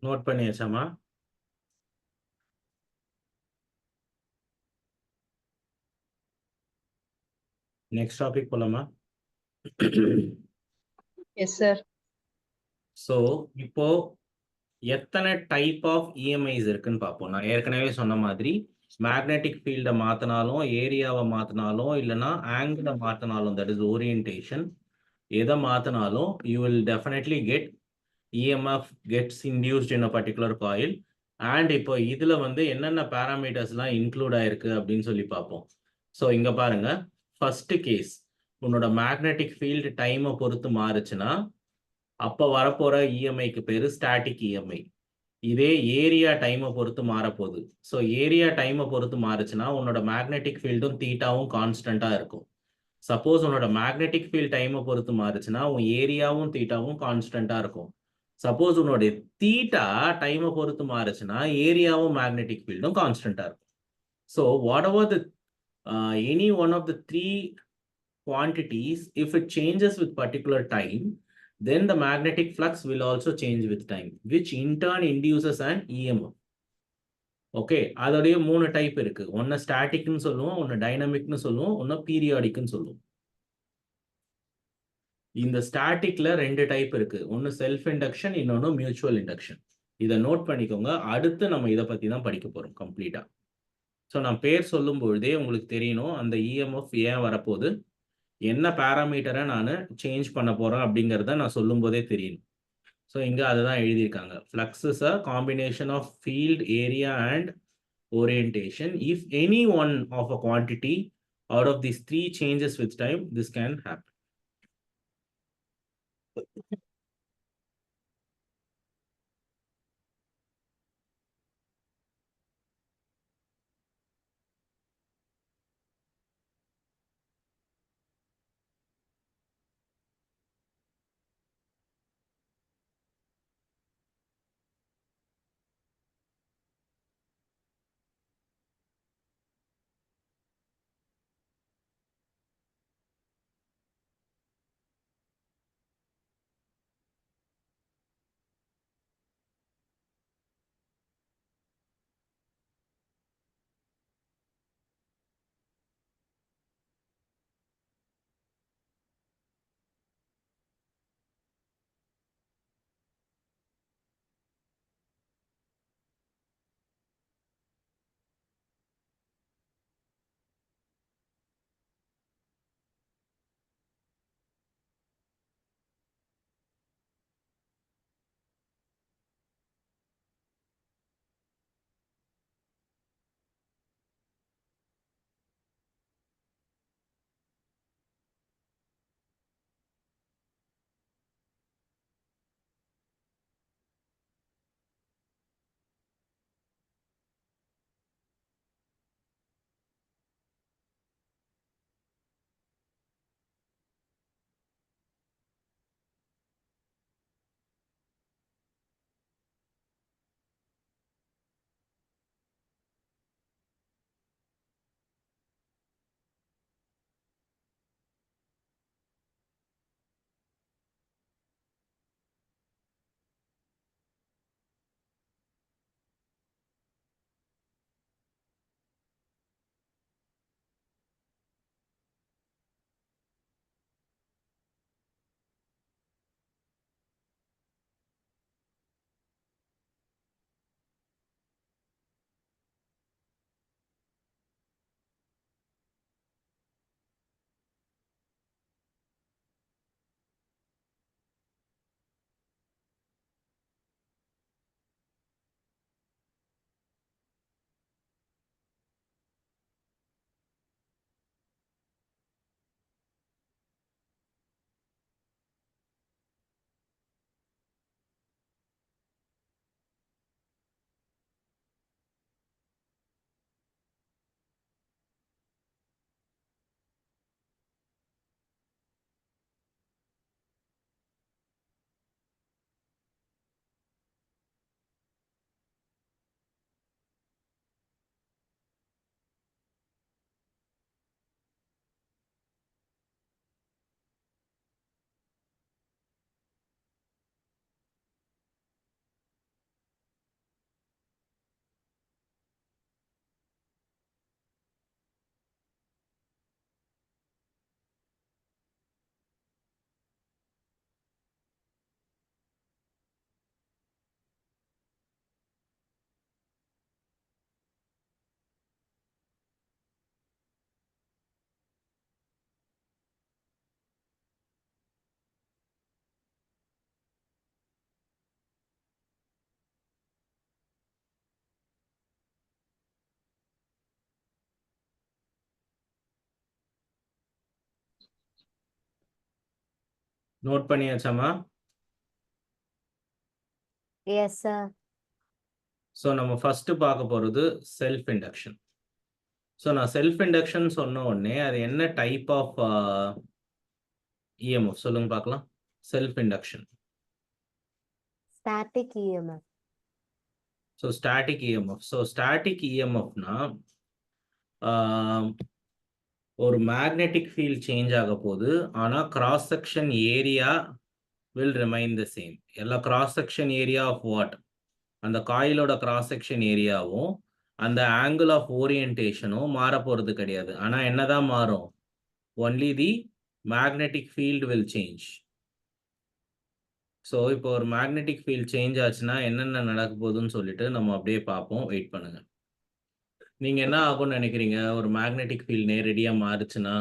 Speaker 1: நோட் பண்ணியாச்சாமா? நெக்ஸ்ட் டாபிக் போலாமா?
Speaker 5: S sir.
Speaker 1: ஸோ இப்போ எத்தனை டைப் ஆஃப் இஎம்ஐஸ் இருக்குன்னு பார்ப்போம். நான் ஏற்கனவே சொன்ன மாதிரி மேக்னெட்டிக் ஃபீல்டை மாற்றினாலும், ஏரியாவை மாற்றினாலும், இல்லைனா ஆங்கிளை மாற்றினாலும், தட் இஸ் ஓரியன்டேஷன், எதை மாற்றினாலும் you will definitely get EMF gets induced in a particular coil. And இப்போ இதுல வந்து என்னென்ன பேராமீட்டர்ஸ்லாம் இன்க்ளூட் ஆயிருக்கு அப்படின்னு சொல்லி பார்ப்போம். ஸோ இங்க பாருங்க, ஃபர்ஸ்ட் கேஸ் உன்னோட மேக்னெட்டிக் ஃபீல்டு டைமை பொறுத்து மாறுச்சுன்னா அப்போ வரப்போற இஎம்ஐக்கு பேரு ஸ்டாட்டிக் இஎம்ஐ. இதே ஏரியா டைமை பொறுத்து மாறப்போகுது. ஸோ ஏரியா டைமை பொறுத்து மாறுச்சுன்னா உன்னோட மேக்னெட்டிக் ஃபீல்டும் தீட்டாவும் கான்ஸ்டண்டா இருக்கும். சப்போஸ் உன்னோட மேக்னெட்டிக் ஃபீல்ட் டைமை பொறுத்து மாறுச்சுன்னா உன் ஏரியாவும் தீட்டாவும் கான்ஸ்டண்டா இருக்கும். சப்போஸ் உன்னோட தீட்டா டைமை பொறுத்து மாறுச்சுன்னா ஏரியாவும் மேக்னெட்டிக் ஃபீல்டும் கான்ஸ்டண்டா இருக்கும். So whatever the any one of the three quantities, if it changes with particular time, then the magnetic flux will also change with time, which in turn induces an EMF. Okay, அதோடைய 3 type இருக்கு. ஒன்னு ஸ்டாட்டிக்னு சொல்லுவோம், ஒன்னு டைனமிக்னு சொல்லுவோம், ஒன்னு பீரியாடிக்னு சொல்லுவோம். இந்த ஸ்டாட்டிக்ல 2 type இருக்கு. ஒன்னு செல்ஃப் இண்டக்ஷன், இன்னொன்னு மியூச்சுவல் இண்டக்ஷன். இதை நோட் பண்ணிக்கோங்க. அடுத்து நம்ம இதை பத்தி தான் படிக்க போறோம் கம்ப்ளீட்டா. ஸோ நான் பேர் சொல்லும் பொழுதே உங்களுக்கு தெரியணும் அந்த இஎம்எஃப் ஏன் வரப்போகுது, என்ன பேராமீட்டரை நான் சேஞ்ச் பண்ண போறேன் அப்படிங்கிறத நான் சொல்லும் போதே தெரியணும். ஸோ இங்கே அதுதான் எழுதியிருக்காங்க. Flux is a combination of field, area and orientation. If any one of a quantity out of these three changes with time, this can happen. Note பண்ணியாச்சாமா?
Speaker 4: Yes sir.
Speaker 1: ஸோ நம்ம ஃபர்ஸ்ட் பார்க்க போகிறது self induction. So நான் self induction சொன்ன உடனே அது என்ன type of EMF சொல்லுங்க பார்க்கலாம். Self induction.
Speaker 4: Static EMF.
Speaker 1: So static EMF. So static இஎம்எஃப்னா ஒரு மேக்னெட்டிக் ஃபீல்ட் சேஞ்ச் ஆக போகுது, ஆனால் cross section area will remain the same. எல்லா cross section area of what, அந்த காயிலோட கிராஸ் செக்ஷன் ஏரியாவும் அந்த ஆங்கிள் ஆஃப் ஓரியன்டேஷனும் மாற போகிறது கிடையாது. ஆனால் என்னதான் மாறும்? Only the magnetic field will change. So இப்போ ஒரு மேக்னெட்டிக் ஃபீல்ட் சேஞ்ச் ஆச்சுன்னா என்னென்ன நடக்க போகுதுன்னு சொல்லிட்டு நம்ம அப்படியே பார்ப்போம். வெயிட் பண்ணுங்க. நீங்க என்ன ஆகும்னு நினைக்கிறீங்க ஒரு மேக்னெட்டிக் ஃபீல்ட் நேரடியா மாறுச்சுன்னா?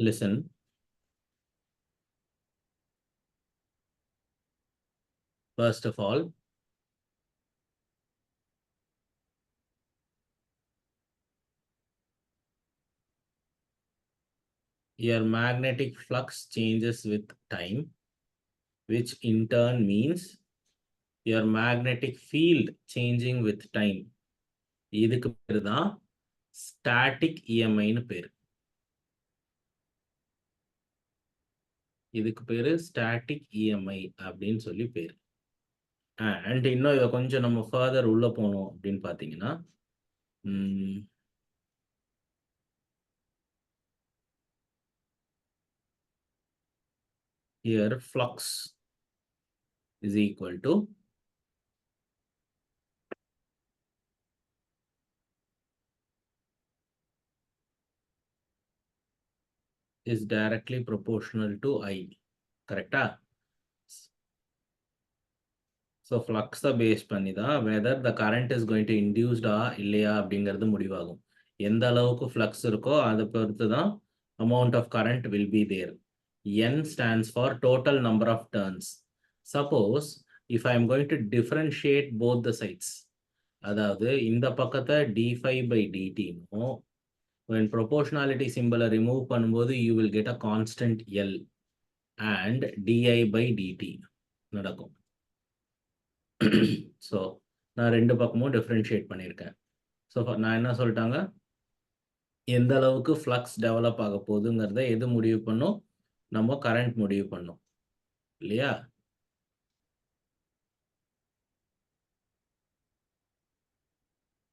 Speaker 1: Listen. First of all, your magnetic flux changes with time, which in turn means your magnetic field changing with time. இதுக்கு பேரு தான் ஸ்டாட்டிக் இஎம்ஐன்னு பேரு. இதுக்கு பேரு ஸ்டாட்டிக் இஎம்ஐ அப்படின்னு சொல்லி பேரு. அண்ட் இன்னும் இதை கொஞ்சம் நம்ம ஃபர்தர் உள்ள போனோம் அப்படின்னு பார்த்தீங்கன்னா, here flux is equal to is directly proportional to I. Correct? So flux base பண்ணி தான் whether the current is going to induced இல்லையா அப்படிங்கிறது முடிவாகும். எந்த அளவுக்கு flux இருக்கோ அதை பொறுத்து தான் amount of current will be there. N stands for total number of turns. Suppose if I am going to differentiate both the sides, அதாவது இந்த பக்கத்தை d5 by dt no, when proportionality symbol remove பண்ணும்போது you will get a constant L and di by dt நடக்கும். So நான் ரெண்டு பக்கமும் differentiate பண்ணியிருக்கேன். So நான் என்ன சொல்லிட்டாங்க, எந்த அளவுக்கு ஃப்ளக்ஸ் டெவலப் ஆக போகுதுங்கிறத எது முடிவு பண்ணும்? நம்ம கரண்ட் முடிவு பண்ணும் இல்லையா?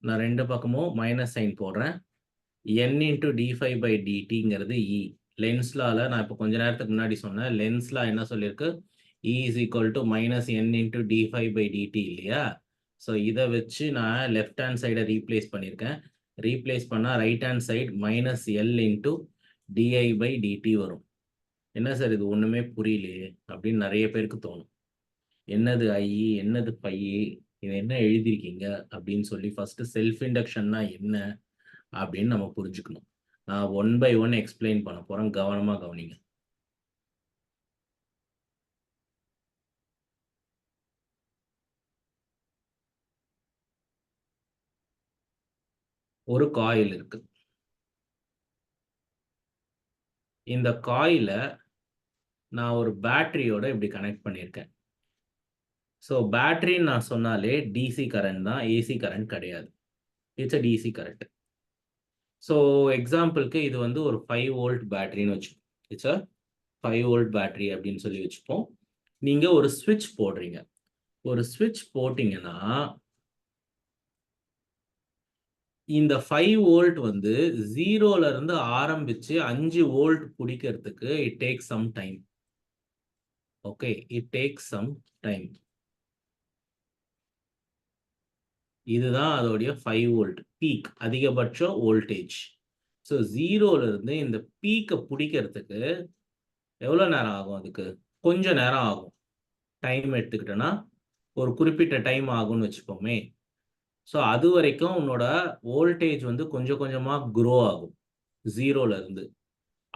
Speaker 1: நான் ரெண்டு பக்கமும் மைனஸ் சைன் போடுறேன். n இன்டூ d5 by dtங்கிறது E. லென்ஸ் லால நான் இப்போ கொஞ்ச நேரத்துக்கு முன்னாடி சொன்னேன், லென்ஸ் லா என்ன சொல்லியிருக்கு? E is equal to minus n into d5 by dt இல்லையா? ஸோ இதை வச்சு நான் லெஃப்ட் ஹேண்ட் சைடை ரீப்ளேஸ் பண்ணியிருக்கேன். ரீப்ளேஸ் பண்ணால் right hand side minus L into D I by D T வரும். என்ன சார் இது ஒன்றுமே புரியலையே அப்படின்னு நிறைய பேருக்கு தோணும். என்னது ஐ, என்னது பை, இது என்ன எழுதியிருக்கீங்க அப்படின்னு சொல்லி ஃபஸ்ட்டு செல்ஃப் இண்டக்ஷன்னா என்ன அப்படின்னு நம்ம புரிஞ்சுக்கணும். நான் 1 by 1 எக்ஸ்பிளைன் பண்ண போகிறேன், கவனமாக கவனிங்க. ஒரு காயில் இருக்கு. இந்த காயில நான் ஒரு பேட்டரியோட இப்படி கனெக்ட் பண்ணியிருக்கேன். ஸோ பேட்டரின்னு நான் சொன்னாலே டிசி கரண்ட் தான், ஏசி கரண்ட் கிடையாது. It's a DC current. So எக்ஸாம்பிளுக்கு இது வந்து ஒரு 5 volt பேட்டரின்னு வச்சுப்போம். இட்ஸ் அ 5 volt பேட்டரி அப்படின்னு சொல்லி வச்சுப்போம். நீங்கள் ஒரு ஸ்விட்ச் போடுறீங்க. ஒரு ஸ்விட்ச் போட்டிங்கன்னா இந்த 5 volt வந்து 0ல இருந்து ஆரம்பிச்சு 5 volt பிடிக்கிறதுக்கு it takes some time. Okay, it takes some time. இதுதான் அதோடைய 5 volt பீக், அதிகபட்ச வோல்டேஜ். ஸோ 0ல இருந்து இந்த பீக்கை பிடிக்கிறதுக்கு எவ்வளோ நேரம் ஆகும்? அதுக்கு கொஞ்சம் நேரம் ஆகும். டைம் எடுத்துக்கிட்டோன்னா ஒரு குறிப்பிட்ட டைம் ஆகும்னு வச்சுப்போமே. ஸோ அது வரைக்கும் உன்னோட வோல்டேஜ் வந்து கொஞ்சம் கொஞ்சமாக க்ரோ ஆகும் 0ல இருந்து.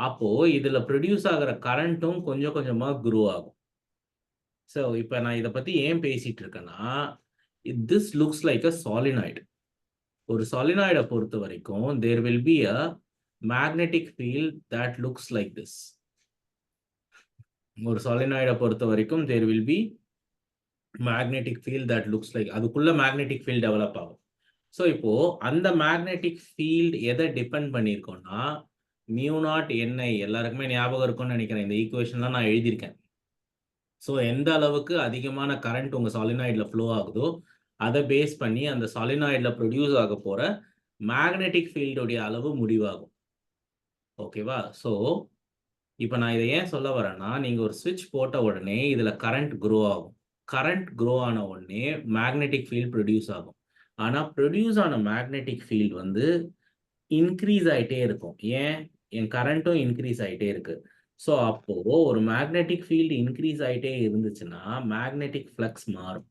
Speaker 1: அப்போது இதில் ப்ரொடியூஸ் ஆகிற கரண்ட்டும் கொஞ்சம் கொஞ்சமாக க்ரோ ஆகும். ஸோ இப்போ நான் இதை பற்றி ஏன் பேசிகிட்டு இருக்கேன்னா, this looks like a solenoid. ஒரு சாலினாய்டை பொறுத்த வரைக்கும் there will be a magnetic field that looks like this. ஒரு சாலினாய்டை பொறுத்த வரைக்கும் there will be magnetic field that looks like, அதுக்குள்ள magnetic field டெவலப் ஆகும். ஸோ இப்போ அந்த magnetic field எதை டிபெண்ட் பண்ணியிருக்கோம்னா மியூ நாட் NI, எல்லாருக்குமே ஞாபகம் இருக்கும்னு நினைக்கிறேன், இந்த ஈக்குவேஷன்லாம் நான் எழுதியிருக்கேன். ஸோ எந்த அளவுக்கு அதிகமான கரண்ட் உங்கள் சாலினாய்டில் ஃப்ளோ ஆகுதோ அதை பேஸ் பண்ணி அந்த சாலினாய்டில் ப்ரொடியூஸ் ஆக போகிற மேக்னெட்டிக் ஃபீல்டுடைய அளவு முடிவாகும். ஓகேவா? ஸோ இப்போ நான் இதை ஏன் சொல்ல வரேன்னா, நீங்கள் ஒரு ஸ்விட்ச் போட்ட உடனே இதில் கரண்ட் க்ரோ ஆகும். கரண்ட் க்ரோ ஆன உடனே மேக்னெட்டிக் ஃபீல்ட் ப்ரொடியூஸ் ஆகும். ஆனால் ப்ரொடியூஸ் ஆன மேக்னெட்டிக் ஃபீல்ட் வந்து இன்க்ரீஸ் ஆகிட்டே இருக்கும். ஏன்? என் கரண்ட்டும் இன்க்ரீஸ் ஆகிட்டே இருக்கு. ஸோ அப்போது ஒரு மேக்னெட்டிக் ஃபீல்டு இன்க்ரீஸ் ஆகிட்டே இருந்துச்சுன்னா மேக்னெட்டிக் ஃப்ளக்ஸ் மாறும்.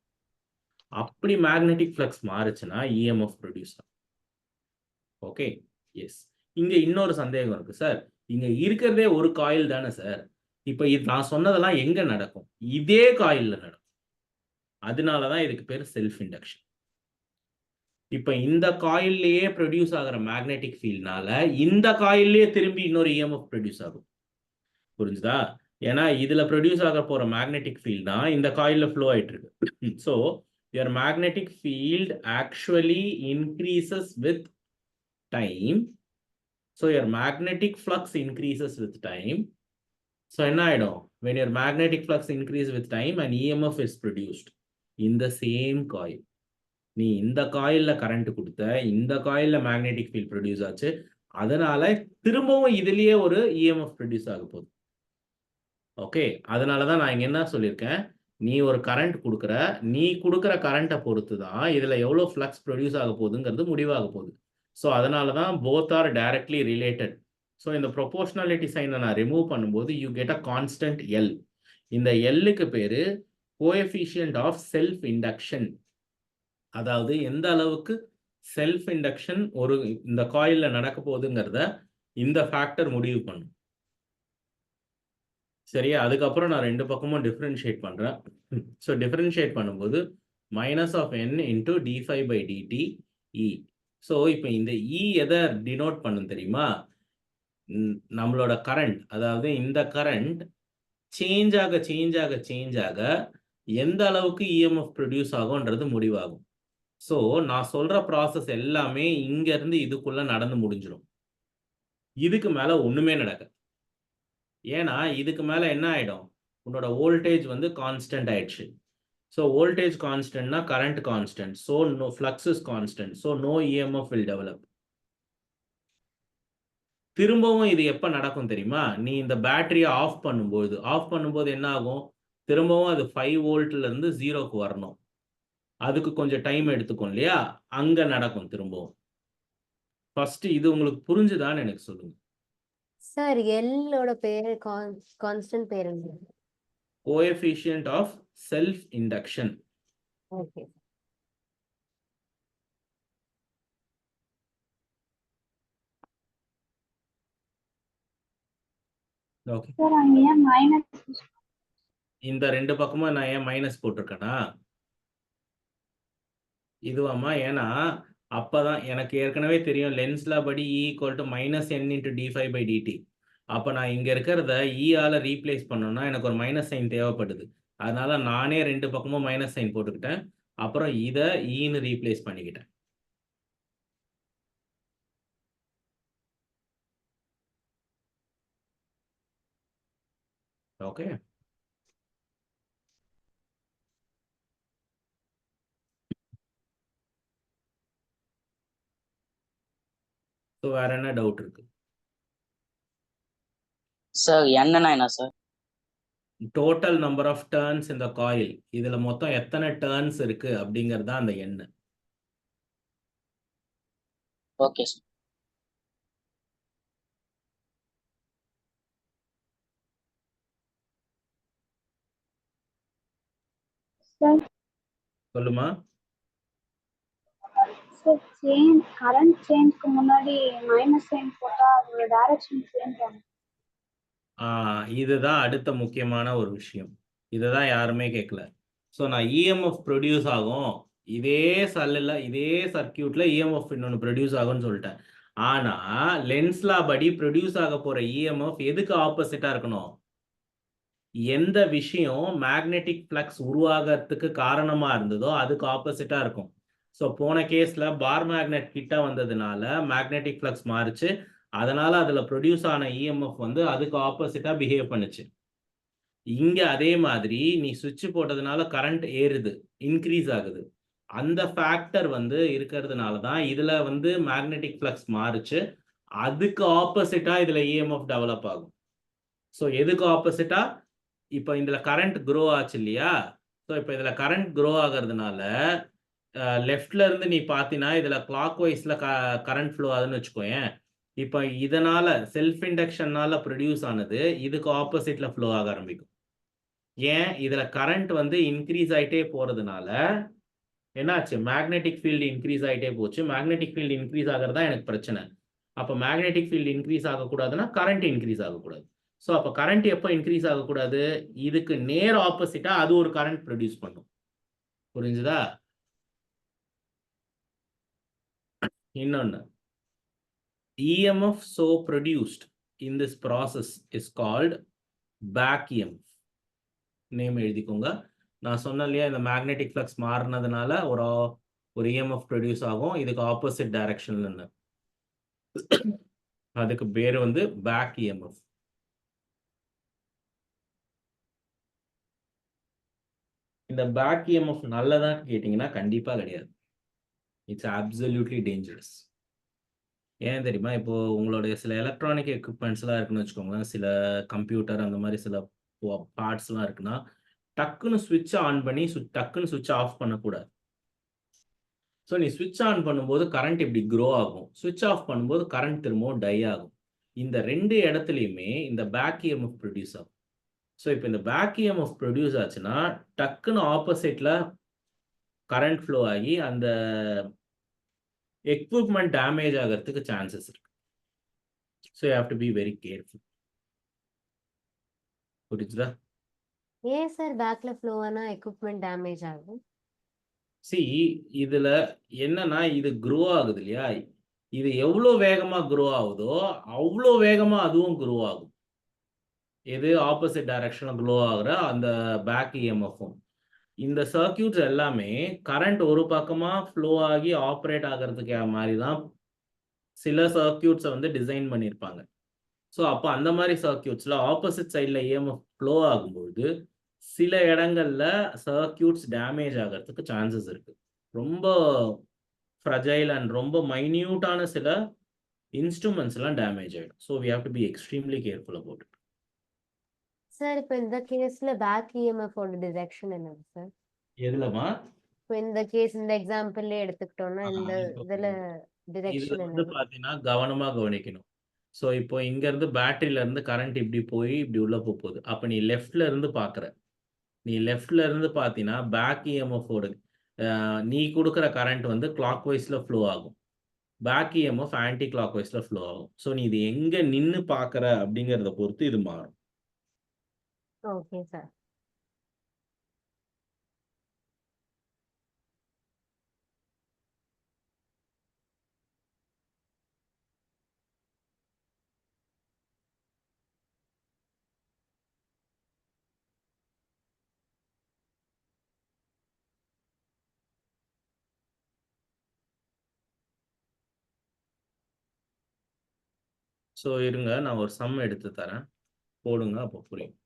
Speaker 1: அப்படி மேக்னெட்டிக் ஃப்ளக்ஸ் மாறுச்சுன்னா இஎம்எஃப் ப்ரொடியூஸ் ஆகும். Okay, yes. இங்கே இன்னொரு சந்தேகம் இருக்கு சார், இங்கே இருக்கிறதே ஒரு காயில் தானே சார், இப்போ இது நான் சொன்னதெல்லாம் எங்கே நடக்கும்? இதே காயிலில் நடக்கும். அதனால தான் இதுக்கு பேர் செல்ஃப் இண்டக்ஷன். இப்போ இந்த காயில்லையே ப்ரொடியூஸ் ஆகிற மேக்னெட்டிக் ஃபீல்ட்னால இந்த காயில்லையே திரும்பி இன்னொரு இஎம்எஃப் ப்ரொடியூஸ் ஆகும். புரிஞ்சுதா? ஏன்னா இதில் ப்ரொடியூஸ் ஆக போகிற மேக்னெட்டிக் ஃபீல்ட் தான் இந்த காயிலில் ஃப்ளோ ஆகிட்டு இருக்கு. So your magnetic field actually increases with time. So your magnetic flux increases with time. So என்ன ஆகிடும்? when your magnetic flux increase with time and EMF is produced in the same coil. நீ இந்த காயிலில் current கொடுத்த, இந்த காயிலில் magnetic field produce ஆச்சு, அதனால திரும்பவும் இதுலேயே ஒரு இஎம்எஃப் ப்ரொடியூஸ் ஆக போகுது. ஓகே, அதனால தான் நான் இங்கே என்ன சொல்லியிருக்கேன், நீ ஒரு கரண்ட் கொடுக்குற, நீ கொடுக்குற கரண்ட்டை பொறுத்து தான் இதில் எவ்வளோ ஃப்ளக்ஸ் ப்ரொடியூஸ் ஆக போகுதுங்கிறது முடிவாக போகுது. ஸோ அதனால தான் both are directly related. So இந்த ப்ரொபோர்ஷனாலிட்டி சைனை நான் ரிமூவ் பண்ணும்போது you get a constant L. இந்த எல்லுக்கு பேர் கோஎஃபிஷியன்ட் ஆஃப் செல்ஃப் இண்டக்ஷன். அதாவது எந்த அளவுக்கு செல்ஃப் இண்டக்ஷன் ஒரு இந்த காயிலில் நடக்க போகுதுங்கிறத இந்த ஃபேக்டர் முடிவு பண்ணும். சரியா? அதுக்கப்புறம் நான் ரெண்டு பக்கமும் டிஃப்ரென்ஷியேட் பண்ணுறேன். ஸோ டிஃப்ரென்ஷியேட் பண்ணும்போது minus of n into d5/dt E. So இப்போ இந்த E எதை டினோட் பண்ணும் தெரியுமா? நம்மளோட கரண்ட், அதாவது இந்த கரண்ட் சேஞ்ச் ஆக எந்த அளவுக்கு இஎம்எஃப் ப்ரொடியூஸ் ஆகும்ன்றது முடிவாகும். ஸோ நான் சொல்கிற ப்ராசஸ் எல்லாமே இங்கேருந்து இதுக்குள்ளே நடந்து முடிஞ்சிடும். இதுக்கு மேலே ஒன்றுமே நடக்காது. ஏன்னா இதுக்கு மேலே என்ன ஆகிடும், உன்னோட வோல்டேஜ் வந்து கான்ஸ்டன்ட் ஆயிடுச்சு. ஸோ வோல்டேஜ் கான்ஸ்டன்ட்னா current constant. So no flux is constant. So no EMF will develop. திரும்பவும் இது எப்போ நடக்கும் தெரியுமா? நீ இந்த பேட்டரியை ஆஃப் பண்ணும்போது என்ன ஆகும்? திரும்பவும் அது 5 வோல்ட்லேருந்து 0க்கு வரணும். அதுக்கு கொஞ்சம் டைம் எடுத்துக்கும் இல்லையா? அங்கே நடக்கும் திரும்பவும். ஃபர்ஸ்ட் இது உங்களுக்கு புரிஞ்சுதான்னு எனக்கு சொல்லுங்க.
Speaker 4: சார் எல்லோட பேர் கான்ஸ்டன்ட் பேர் என்ன?
Speaker 1: Coefficient of self induction.
Speaker 4: Okay.
Speaker 1: Okay,
Speaker 3: sir அங்க ஏன் மைனஸ்?
Speaker 1: இந்த ரெண்டு பக்கமும் நான் ஏன் மைனஸ் போட்டிருக்கேன்னா இதுவாம்மா, ஏன்னா அப்பதான் எனக்கு ஏற்கனவே தெரியும் லென்ஸ்ல படி E = -n × d5/dt. அப்போ நான் இங்கே இருக்கிறத ஈயால் ரீப்ளேஸ் பண்ணோன்னா எனக்கு ஒரு மைனஸ் சைன் தேவைப்படுது. அதனால நானே ரெண்டு பக்கமும் மைனஸ் சைன் போட்டுக்கிட்டேன். அப்புறம் இதை ஈன்னு ரீப்ளேஸ் பண்ணிக்கிட்டேன். ஓகே, ஸோ வேற என்ன டவுட் இருக்கு?
Speaker 6: சார் என்னன்னா என்ன sir?
Speaker 1: Total number of turns இந்த காயில், இதுல மொத்தம் எத்தனை டர்ன்ஸ் இருக்கு அப்படிங்கிறது தான் அந்த எண்.
Speaker 6: Okay sir.
Speaker 3: சார்
Speaker 1: சொல்லுமா.
Speaker 3: சார் சேஞ்ச் கரண்ட் சேஞ்ச்க்கு முன்னாடி மைனஸ் சைன் போட்டா அதோட டைரக்ஷன் சேஞ்ச் ஆகும்.
Speaker 1: இதுதான் அடுத்த முக்கியமான ஒரு விஷயம். இதை தான் யாருமே கேட்கல. ஸோ நான் இஎம்எஃப் ப்ரொடியூஸ் ஆகும், இதே செல்லில் இதே சர்க்கியூட்ல இஎம்எஃப் இன்னொன்று ப்ரொடியூஸ் ஆகும்னு சொல்லிட்டேன். ஆனா லென்ஸ் லா படி ப்ரொடியூஸ் ஆக போற இஎம்எஃப் எதுக்கு ஆப்போசிட்டா இருக்கணும்? எந்த விஷயம் மேக்னெட்டிக் ஃப்ளக்ஸ் உருவாகிறதுக்கு காரணமா இருந்ததோ அதுக்கு ஆப்போசிட்டா இருக்கும். ஸோ போன கேஸ்ல பார் மேக்னெட் கிட்ட வந்ததுனால மேக்னெட்டிக் ஃப்ளக்ஸ் மாறுச்சு. அதனால அதுல ப்ரொடியூஸ் ஆன இஎம்எஃப் வந்து அதுக்கு ஆப்போசிட்டா பிஹேவ் பண்ணுச்சு. இங்க அதே மாதிரி நீ சுவிட்ச் போட்டதுனால கரண்ட் ஏறுது, இன்க்ரீஸ் ஆகுது. அந்த ஃபேக்டர் வந்து இருக்கிறதுனால தான் இதுல வந்து மேக்னெட்டிக் ஃப்ளக்ஸ் மாறுச்சு. அதுக்கு ஆப்போசிட்டா இதுல இஎம்எஃப் டெவலப் ஆகும். ஸோ எதுக்கு ஆப்போசிட்டா? இப்போ இதுல கரண்ட் க்ரோ ஆச்சு இல்லையா? ஸோ இப்போ இதுல கரண்ட் க்ரோ ஆகிறதுனால லெஃப்ட்ல இருந்து நீ பார்த்தீங்கன்னா இதுல கிளாக் வைஸ்ல கரண்ட் ஃப்ளோ ஆகுதுன்னு வச்சுக்கோயேன். இப்போ இதனால செல்ஃப் இண்டக்ஷனால ப்ரொடியூஸ் ஆனது இதுக்கு ஆப்போசிட்ல ஃப்ளோ ஆக ஆரம்பிக்கும். ஏன்? இதுல கரண்ட் வந்து இன்க்ரீஸ் ஆயிட்டே போறதுனால என்னாச்சு? மேக்னெட்டிக் ஃபீல்டு இன்க்ரீஸ் ஆயிட்டே போச்சு. மேக்னெட்டிக் ஃபீல்டு இன்க்ரீஸ் ஆகிறதா எனக்கு பிரச்சனை. அப்போ மேக்னெட்டிக் ஃபீல்டு இன்க்ரீஸ் ஆகக்கூடாதுன்னா கரண்ட் இன்க்ரீஸ் ஆகக்கூடாது. ஸோ அப்போ கரண்ட் எப்போ இன்க்ரீஸ் ஆகக்கூடாது? இதுக்கு நேர் ஆப்போசிட்டா அது ஒரு கரண்ட் ப்ரொடியூஸ் பண்ணும். புரிஞ்சுதா? இன்னொன்று, EMF so produced in this process is called back EMF. Name எழுதிக்கோங்க. நான் சொன்னேன் இல்லையா, இந்த மேக்னெட்டிக் ஃப்ளக்ஸ் மாறினதுனால ஒரு EMF ப்ரொடியூஸ் ஆகும், இதுக்கு ஆப்போசிட் டைரக்ஷன்ல. அதுக்கு பேர் வந்து பேக் EMF. இந்த பேக் EMF நல்லதா கேட்டிங்கன்னா கண்டிப்பா கிடையாது. It's absolutely dangerous. ஏன் தெரியுமா? இப்போ உங்களுடைய சில எலக்ட்ரானிக் எக்யூப்மெண்ட்ஸ்லாம் இருக்குன்னு வச்சுக்கோங்களேன். சில கம்ப்யூட்டர் அந்த மாதிரி சில பார்ட்ஸ்லாம் இருக்குன்னா டக்குன்னு ஸ்விட்ச் ஆன் பண்ணி டக்குன்னு ஸ்விட்ச் ஆஃப் பண்ணக்கூடாது. ஸோ நீ ஸ்விட்ச் ஆன் பண்ணும்போது கரண்ட் இப்படி க்ரோ ஆகும், ஸ்விட்ச் ஆஃப் பண்ணும்போது கரண்ட் திரும்பவும் டை ஆகும். இந்த ரெண்டு இடத்துலையுமே இந்த பேக் EMF ப்ரொடியூஸ் ஆகும். ஸோ இப்போ இந்த பேக் EMF ப்ரொடியூஸ் ஆச்சுன்னா டக்குன்னு ஆப்போசிட்ல கரண்ட் ஃப்ளோ ஆகி அந்த எக்யூப்மெண்ட் டேமேஜ் ஆகிறதுக்கு சான்சஸ் இருக்கு. So you have to be very careful. புரிஞ்சுதா?
Speaker 4: ஏன் சார் பேக்ல ஃப்ளோ ஆனா எக்யூப்மெண்ட் டேமேஜ் ஆகும்?
Speaker 1: இதுல என்னன்னா இது க்ரோ ஆகுது இல்லையா? இது எவ்வளோ வேகமா க்ரோ ஆகுதோ அவ்வளோ வேகமா அதுவும் க்ரோ ஆகும். எது ஆப்போசிட் டைரக்ஷன்ல க்ரோ ஆகுற அந்த பேக் EMF-ம். இந்த சர்க்கியூட்ஸ் எல்லாமே கரண்ட் ஒரு பக்கமா ஃப்ளோ ஆகி ஆப்ரேட் ஆகிறதுக்கு மாதிரி தான் சில சர்க்கியூட்ஸை வந்து டிசைன் பண்ணியிருப்பாங்க. ஸோ அப்போ அந்த மாதிரி சர்க்கியூட்ஸ்ல ஆப்போசிட் சைடில் EMF ஃப்ளோ ஆகும்போது சில இடங்கள்ல சர்க்கியூட்ஸ் டேமேஜ் ஆகிறதுக்கு சான்சஸ் இருக்கு. ரொம்ப ஃப்ரஜைல் அண்ட் ரொம்ப மைன்யூட்டான சில இன்ஸ்ட்ருமெண்ட்ஸ் எல்லாம் டேமேஜ் ஆகிடும். So we have to be extremely careful about it.
Speaker 4: Sir இப்போ இந்த கேஸ்ல பேக் EMF ஓட டிரெக்ஷன் என்னது சார்?
Speaker 1: எதுலமா?
Speaker 4: இப்போ இந்த கேஸ் இந்த எக்ஸாம்பிள்ல எடுத்துக்கிட்டோம்னா இந்த இதுல டிரெக்ஷன்
Speaker 1: இதுல வந்து
Speaker 4: என்னது?
Speaker 1: பாத்தீங்கன்னா கவனமா கவனிக்கணும். ஸோ இப்போ இங்க இருந்து பேட்டரியில இருந்து கரண்ட் இப்படி போய் இப்படி உள்ள போகுது. அப்ப நீ லெஃப்ட்ல இருந்து பாக்குற, நீ லெஃப்ட்ல இருந்து பார்த்தீங்கன்னா பேக் EMF ஓட நீ கொடுக்குற கரண்ட் வந்து கிளாக் வைஸ்ல ஃப்ளோ ஆகும், பேக் EMF ஆன்டி கிளாக் வைஸ்ல ஃப்ளோ ஆகும். ஸோ நீ இது எங்க நின்று பார்க்குற அப்படிங்கிறத பொறுத்து இது மாறும்.
Speaker 4: Okay sir.
Speaker 1: ஸோ இருங்க, நான் ஒரு சம் எடுத்து தரேன், போடுங்க, அப்போ புரியும்.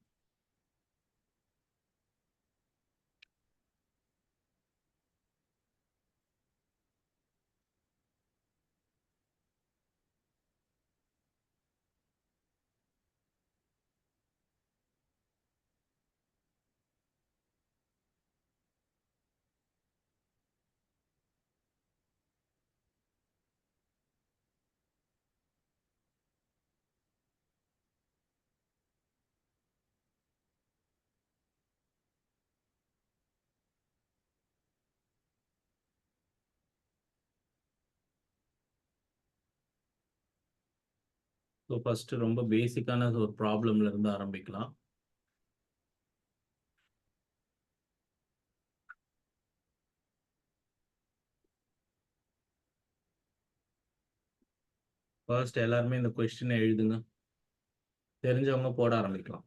Speaker 1: ஸோ ஃபர்ஸ்ட் ரொம்ப பேசிக்கான ஒரு ப்ராப்ளம்ல இருந்து ஆரம்பிக்கலாம். ஃபர்ஸ்ட் எல்லாருமே இந்த கொஸ்டினை எழுதுங்க. தெரிஞ்சவங்க போட ஆரம்பிக்கலாம்.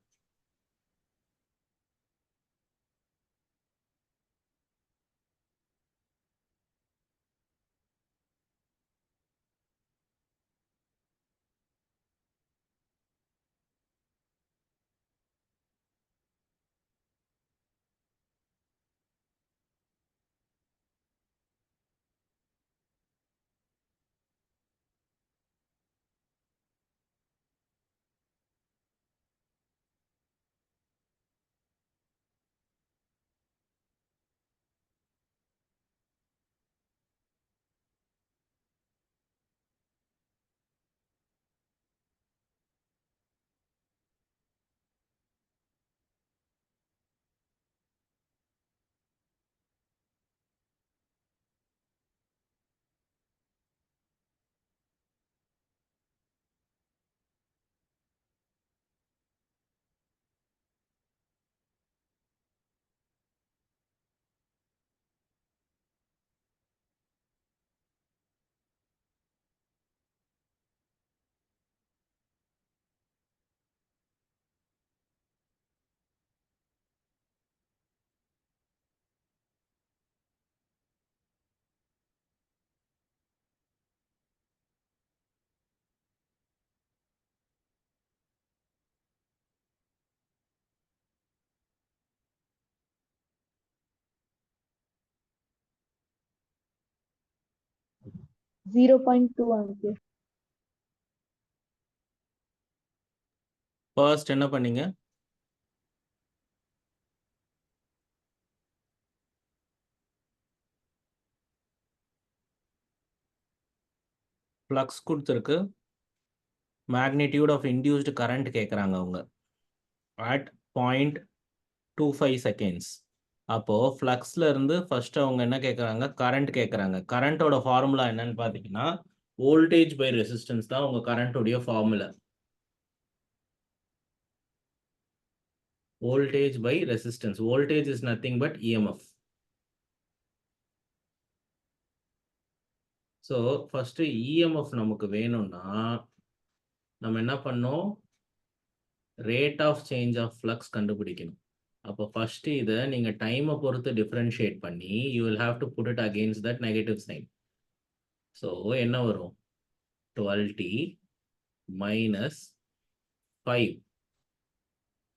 Speaker 7: $0.2 ampere.
Speaker 1: ஃபர்ஸ்ட் என்ன பண்ணீங்க? ஃப்ளக்ஸ் கொடுத்துருக்கு, மேக்னிடியூட் ஆஃப் இன்டியூஸ்டு கரண்ட் கேட்குறாங்க அவங்க அட் 0.25 செகண்ட்ஸ். அப்போது ஃப்ளக்ஸில் இருந்து ஃபர்ஸ்ட் அவங்க என்ன கேட்குறாங்க? கரண்ட் கேட்குறாங்க. கரண்ட்டோட ஃபார்முலா என்னன்னு பார்த்தீங்கன்னா வோல்டேஜ் பை ரெசிஸ்டன்ஸ் தான் உங்கள் கரண்ட்டுடைய formula. Voltage by resistance. Voltage is nothing but EMF. So first EMF நமக்கு வேணும்னா நம்ம என்ன பண்ணோம்? Rate of change of flux கண்டுபிடிக்கணும். அப்போ ஃபஸ்ட்டு இதை நீங்கள் டைமை பொறுத்து டிஃப்ரென்ஷியேட் பண்ணி you will have to put it against that negative sign. So என்ன வரும்? 12t minus 5.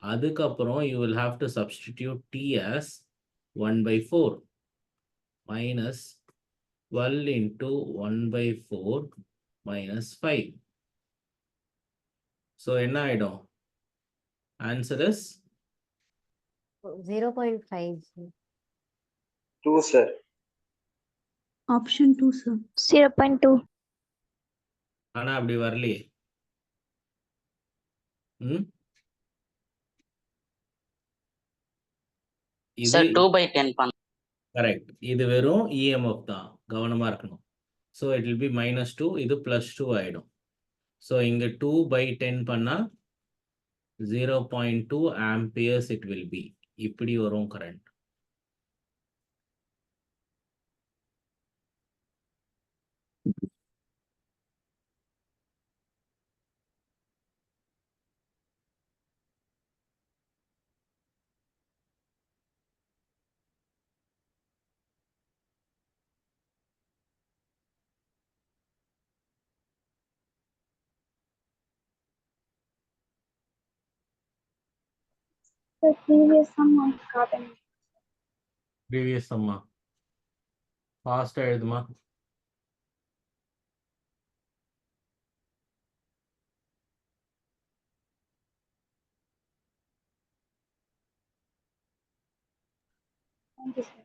Speaker 1: அதுக்கப்புறம் you will have to substitute t as 1/4 minus 12 into 1/4 minus 5. So என்ன ஆயிடும்? Answer is
Speaker 4: 0.5.
Speaker 8: 2, sir.
Speaker 7: Option 2, sir.
Speaker 3: 0.2.
Speaker 1: ஆனா அப்படி வரலையே. இது
Speaker 6: சார் 2/10 பண்ண.
Speaker 1: கரெக்ட். இது வெறும் இஎம்எஃப் தான், கவனமா இருக்கணும். ஸோ இட் வில் பி -2, இது +2 ஆயிடும். ஸோ இங்க 2/10 பண்ணா 0.2 amperes it will be. இப்படி வரும் current.
Speaker 3: The previous sum on carbon.
Speaker 1: Previous அம்மா ஃபாஸ்டா எழுதுமா.
Speaker 3: Thank you, sir.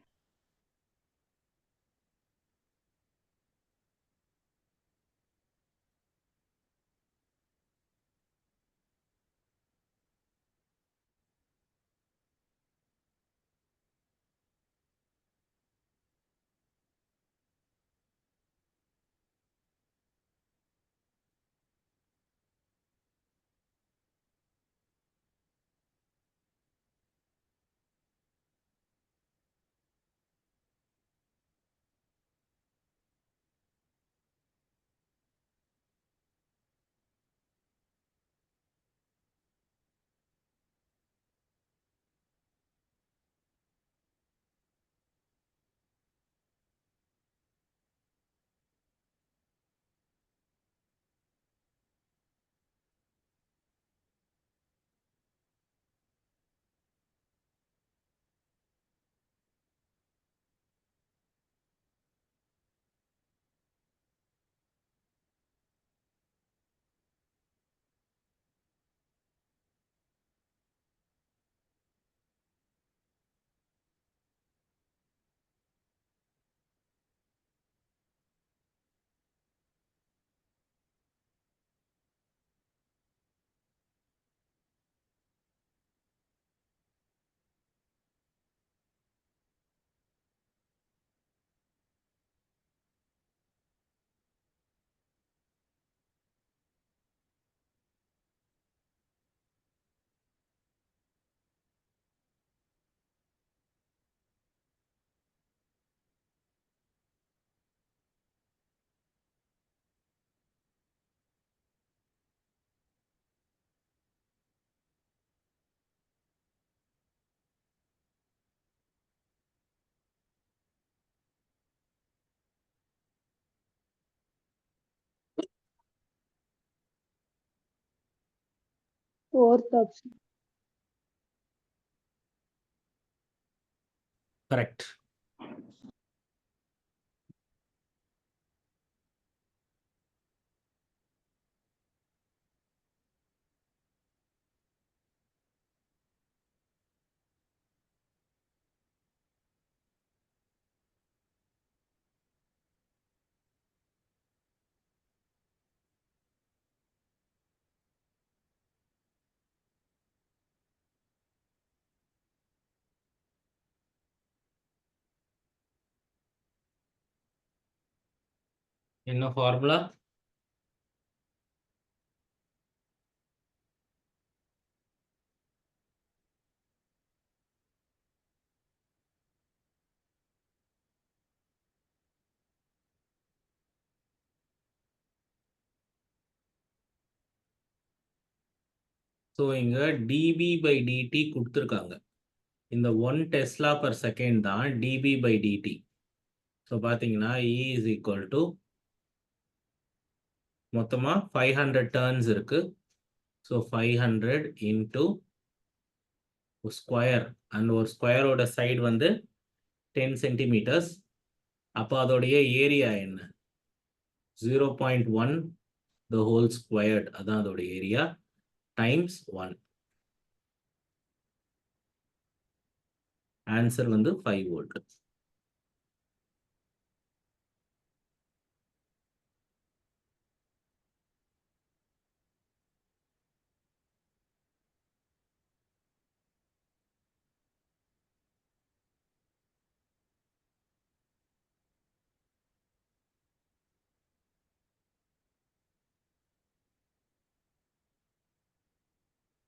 Speaker 7: Fourth option.
Speaker 1: Correct. என்ன ஃபார்முலா? ஸோ இங்க dB/dt கொடுத்துருக்காங்க. இந்த 1 டெஸ்லா பர் செகண்ட் தான் dB/dt. ஸோ பார்த்தீங்கன்னா E is equal to மொத்தமாக 500 டர்ன்ஸ் இருக்கு. ஸோ 500 இன்ட்டு ஸ்கொயர், அந்த ஒரு ஸ்கொயரோட சைடு வந்து 10 சென்டிமீட்டர்ஸ். அப்போ அதோடைய ஏரியா என்ன? 0.1 the whole squared, அதான் அதோட ஏரியா, டைம்ஸ் 1. ஆன்சர் வந்து 5 வோல்ட்.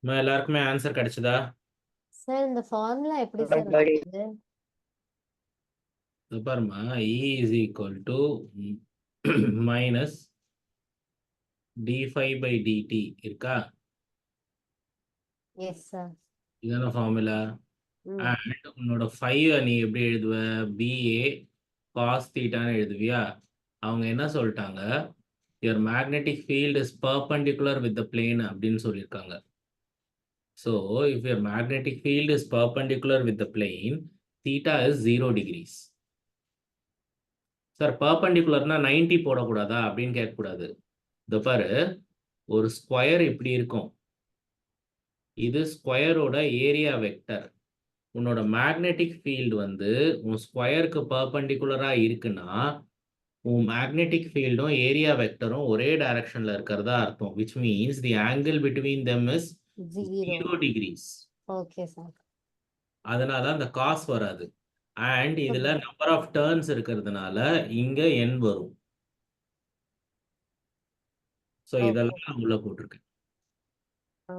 Speaker 1: எல்லாருக்குமே ஆன்சர் கிடைச்சதா?
Speaker 4: சார் இந்த ஃபார்முலா எப்படி சார் வருது?
Speaker 1: இது பாருமா, E is equal to minus d5/dt இருக்கா?
Speaker 4: Yes sir.
Speaker 1: இதான ஃபார்முலா. அண்ட் உன்னோட 5 நீ எப்படி எழுதுவ? BA cos தீட்டான்னு எழுதுவியா? அவங்க என்ன சொல்லிட்டாங்க? your magnetic field is perpendicular with the plane அப்படின்னு சொல்லியிருக்காங்க. So if your magnetic field is perpendicular with the plane, theta is 0 degrees. Sir பர்பண்டிகுலர்னா 90 போடக்கூடாதா அப்படின்னு கேட்கக்கூடாது. இந்த பாரு, ஒரு ஸ்கொயர் இப்படி இருக்கும். இது ஸ்கொயரோட ஏரியா வெக்டர். உன்னோட மேக்னெட்டிக் ஃபீல்டு வந்து உன் ஸ்கொயருக்கு பர்பண்டிகுலரா இருக்குன்னா உன் மேக்னெட்டிக் ஃபீல்டும் ஏரியா வெக்டரும் ஒரே டைரக்ஷன்ல இருக்கிறதா அர்த்தம். which means the angle between them is 0 degrees.
Speaker 4: Okay sir.
Speaker 1: அதனால அந்த காஸ் வராது. அண்ட் இதுல நம்பர் ஆஃப் டர்ன்ஸ் இருக்கிறதுனால இங்க n வரும். ஸோ இதெல்லாம் நான் உள்ள போட்டிருக்கேன்.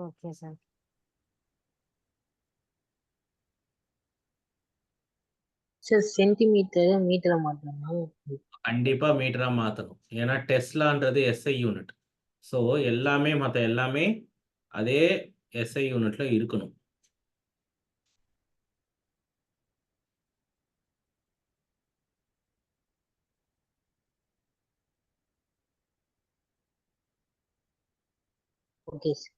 Speaker 4: Okay sir.
Speaker 2: சார் சென்டிமீட்டர் மீட்டரை மாற்றணும்.
Speaker 1: கண்டிப்பா மீட்டரா மாத்தணும். ஏன்னா டெஸ்லான்றது SI யூனிட். ஸோ எல்லாமே மற்ற எல்லாமே அதே SI யூனிட்ல இருக்கணும்.
Speaker 2: Okay sir.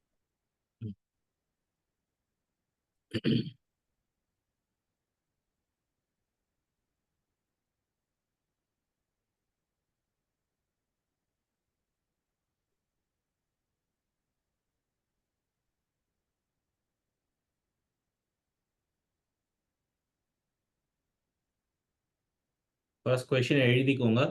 Speaker 1: ஃபர்ஸ்ட் கொஸ்டின் எழுதிக்கோங்க.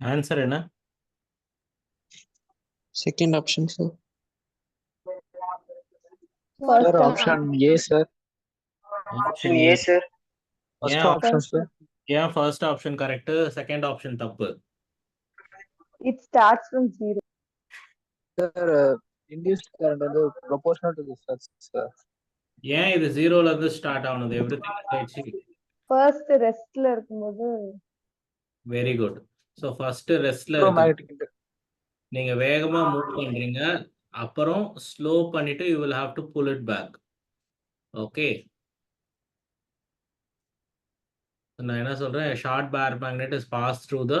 Speaker 1: ஆன்சர் என்ன?
Speaker 8: Second option, sir.
Speaker 7: First
Speaker 8: Sir, option A, sir. Option A, sir. First
Speaker 1: Yeah.
Speaker 8: option, sir.
Speaker 1: ஏன் first option correct, second option தப்பு?
Speaker 7: It starts from zero.
Speaker 8: Sir, induced current வந்து proportional to the flux, sir.
Speaker 1: ஏன் இது ஜீரோல இருந்து start ஆனது? Everything
Speaker 7: First restல இருக்கும்போது
Speaker 1: very good. So first ரெஸ்ட்ல இருக்கு,
Speaker 8: Electromagnetic induction.
Speaker 1: நீங்க வேகமா மூவ் பண்றீங்க, அப்புறம் ஸ்லோ பண்ணிட்டு you will have to pull it back. Okay, நான் என்ன சொல்றேன், short bar magnet is pass through the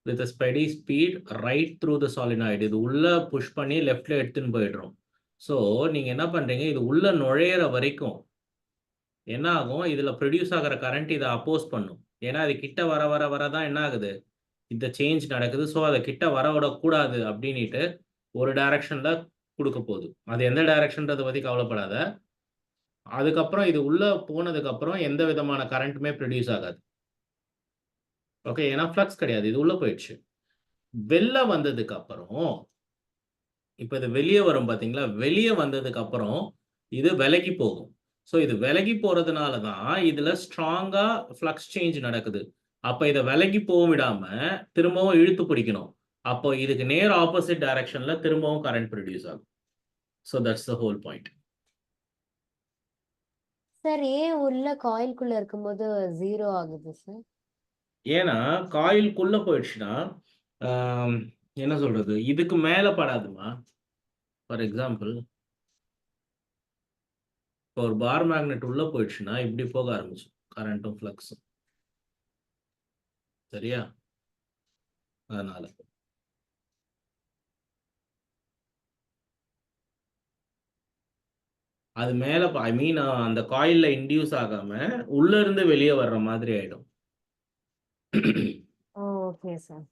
Speaker 1: with a steady speed right through the solenoid. இது உள்ள புஷ் பண்ணி லெஃப்ட்ல எடுத்துன்னு போயிடுறோம். ஸோ நீங்க என்ன பண்றீங்க, இது உள்ள நுழையிற வரைக்கும் என்ன ஆகும், இதுல ப்ரொடியூஸ் ஆகிற கரண்ட் இதை அப்போஸ் பண்ணும். ஏன்னா அது கிட்ட வர வர வர தான் என்ன ஆகுது, இந்த சேஞ்ச் நடக்குது. ஸோ அதை கிட்ட வர விடக்கூடாது அப்படின்ட்டு ஒரு டைரக்ஷன்ல கொடுக்க போகுது. அது எந்த டைரக்ஷன்றதை பத்தி கவலைப்படாத. அதுக்கப்புறம் இது உள்ள போனதுக்கு அப்புறம் எந்த விதமான கரண்ட்டுமே ப்ரொடியூஸ் ஆகாது. ஓகே, ஏன்னா ஃப்ளக்ஸ் கிடையாது, இது உள்ள போயிடுச்சு. வெளில வந்ததுக்கு அப்புறம் இப்போ இது வெளியே வரும் பாத்தீங்களா, வெளியே வந்ததுக்கு அப்புறம் இது விலகி போகும். ஸோ இது விலகி போறதுனால தான் இதுல ஸ்ட்ராங்கா ஃப்ளக்ஸ் சேஞ்ச் நடக்குது. அப்ப இதை விலகி போக விடாம திரும்பவும் இழுத்து பிடிக்கணும். அப்போ இதுக்கு நேர் ஆப்போசிட் டைரக்ஷன்ல திரும்பவும் கரண்ட் ப்ரொடியூஸ் ஆகும். So that's the whole point.
Speaker 4: Sir ஏன் உள்ள காயில்குள்ள இருக்கும்போது ஜீரோ ஆகுது சார்?
Speaker 1: ஏன்னா காயிலுக்குள்ள போயிடுச்சுன்னா என்ன சொல்றது, இதுக்கு மேல படாதுமா. ஃபார் எக்ஸாம்பிள், இப்போ ஒரு பார் மேக்னெட் உள்ள போயிடுச்சுன்னா இப்படி போக ஆரம்பிச்சு கரண்ட்டும் ஃப்ளக்ஸும். சரியா? அதனால அது மேல ஐ மீன் அந்த காயில்ல இன்டியூஸ் ஆகாம உள்ள இருந்து வெளியே வர்ற மாதிரி ஆயிடும்.
Speaker 4: Okay sir.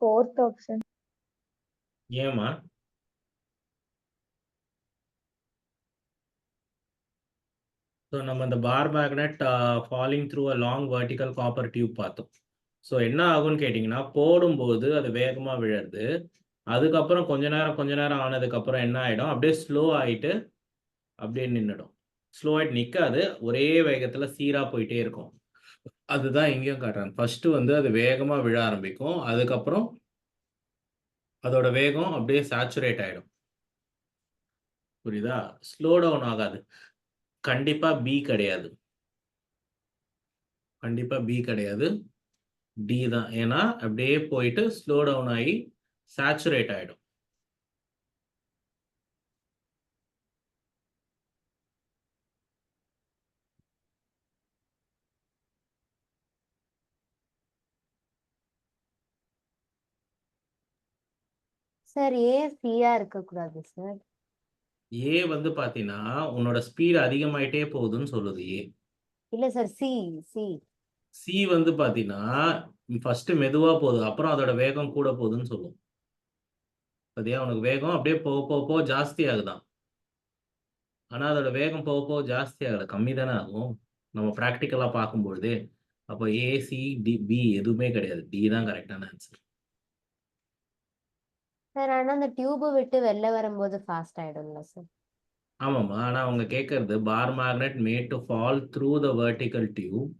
Speaker 7: fourth option.
Speaker 1: ஏமா? ஸோ நம்ம இந்த bar magnet falling through a long vertical copper tube பார்த்தோம். ஸோ என்ன ஆகும்னு கேட்டிங்கன்னா, போடும்போது அது வேகமாக விழருது. அதுக்கப்புறம் கொஞ்ச நேரம் ஆனதுக்கப்புறம் என்ன ஆகிடும், அப்படியே ஸ்லோ ஆகிட்டு அப்படியே நின்றுடும். ஸ்லோ ஆயிட்டு நிற்காது, ஒரே வேகத்தில் சீராக போயிட்டே இருக்கும். அதுதான் இங்கேயும் காட்டுறாங்க. ஃபர்ஸ்ட்டு வந்து அது வேகமாக விழ ஆரம்பிக்கும், அதுக்கப்புறம் அதோட வேகம் அப்படியே சேச்சுரேட் ஆகிடும். புரியுதா? ஸ்லோ டவுன் ஆகாது. கண்டிப்பாக பி கிடையாது, கண்டிப்பாக பி கிடையாது, டி தான். ஏன்னா அப்படியே போயிட்டு ஸ்லோ டவுன் ஆகி சேச்சுரேட் ஆகிடும்.
Speaker 4: சார் ஏன் சியா இருக்கக்கூடாது சார்?
Speaker 1: ஏ வந்து பார்த்தீங்கன்னா உன்னோட ஸ்பீடு அதிகமாயிட்டே போகுதுன்னு சொல்லுது ஏ.
Speaker 4: இல்ல சார், சி சி
Speaker 1: சி வந்து பார்த்தீங்கன்னா ஃபர்ஸ்ட் மெதுவாக போகுது, அப்புறம் அதோட வேகம் கூட போகுதுன்னு சொல்லும். பார்த்தியா, உனக்கு வேகம் அப்படியே போக போக போக ஜாஸ்தி ஆகுதான், ஆனால் அதோட வேகம் போக போக ஜாஸ்தி ஆகலை, கம்மி தானே ஆகும் நம்ம ப்ராக்டிக்கலாக பார்க்கும்பொழுது. அப்போ ஏசி டி பி எதுவுமே கிடையாது, டி தான் கரெக்டான ஆன்சர்.
Speaker 4: சார் ஆனா அந்த டியூபை விட்டு வெளில வரும்போது ஃபாஸ்ட் ஆயிடும்ல சார்?
Speaker 1: ஆமாம்மா, ஆனால் அவங்க கேட்கறது bar magnet made to fall through the vertical tube,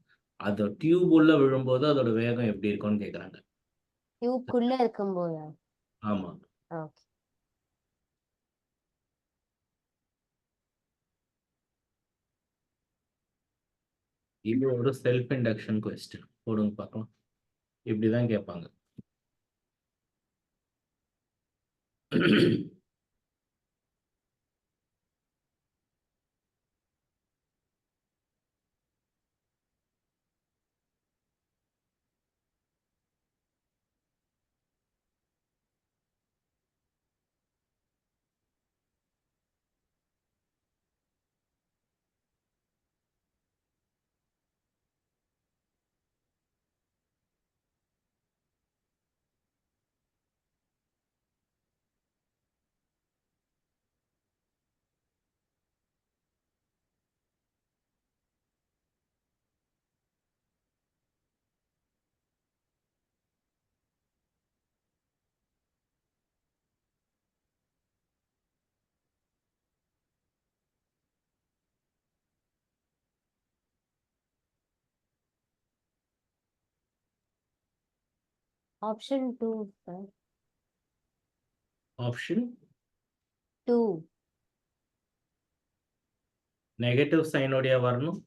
Speaker 1: அந்த டியூப் உள்ள விழும்போது அதோட வேகம் எப்படி இருக்கும்னு கேட்குறாங்க.
Speaker 4: டியூப்குள்ள இருக்கும்போதா?
Speaker 1: ஆமாம்.
Speaker 4: ஓகே.
Speaker 1: இது ஒரு செல்ஃப் இண்டக்ஷன் கொஸ்டின். போடுங்க பார்க்கலாம், இப்படி தான் கேட்பாங்க.
Speaker 4: Option 2 sir.
Speaker 1: ஆப்ஷன்
Speaker 4: 2
Speaker 1: நெகட்டிவ் சைனோடைய வரணும்.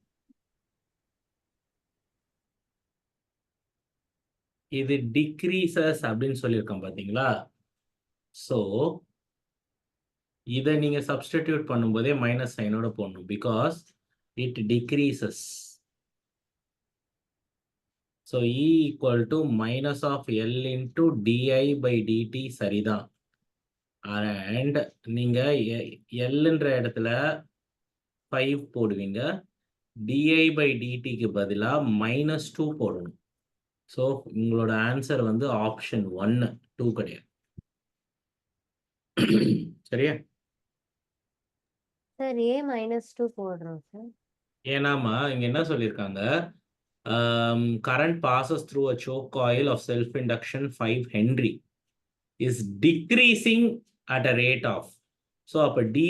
Speaker 1: இது டிக்ரீசஸ் அப்படின்னு சொல்லியிருக்கோம் பார்த்தீங்களா? ஸோ இதை நீங்கள் சப்ஸ்டிடியூட் பண்ணும்போதே மைனஸ் சைனோட போடணும், because it decreases. So E equal to minus of L into D I by D T சரிதான். அண்ட் நீங்கள் எல்ன்ற இடத்துல 5 போடுவீங்க, டிஐ பை டிடிக்கு பதிலாக -2 போடணும். ஸோ உங்களோட ஆன்சர் வந்து ஆப்ஷன் 1, 2 கிடையாது. சரியா?
Speaker 4: சார் ஏ -2 போடுறோம் சார்.
Speaker 1: ஏன்னாமா இங்க என்ன சொல்லியிருக்காங்க, current passes through a choke coil of self-induction 5 Henry is decreasing at a rate of. So அப்ப di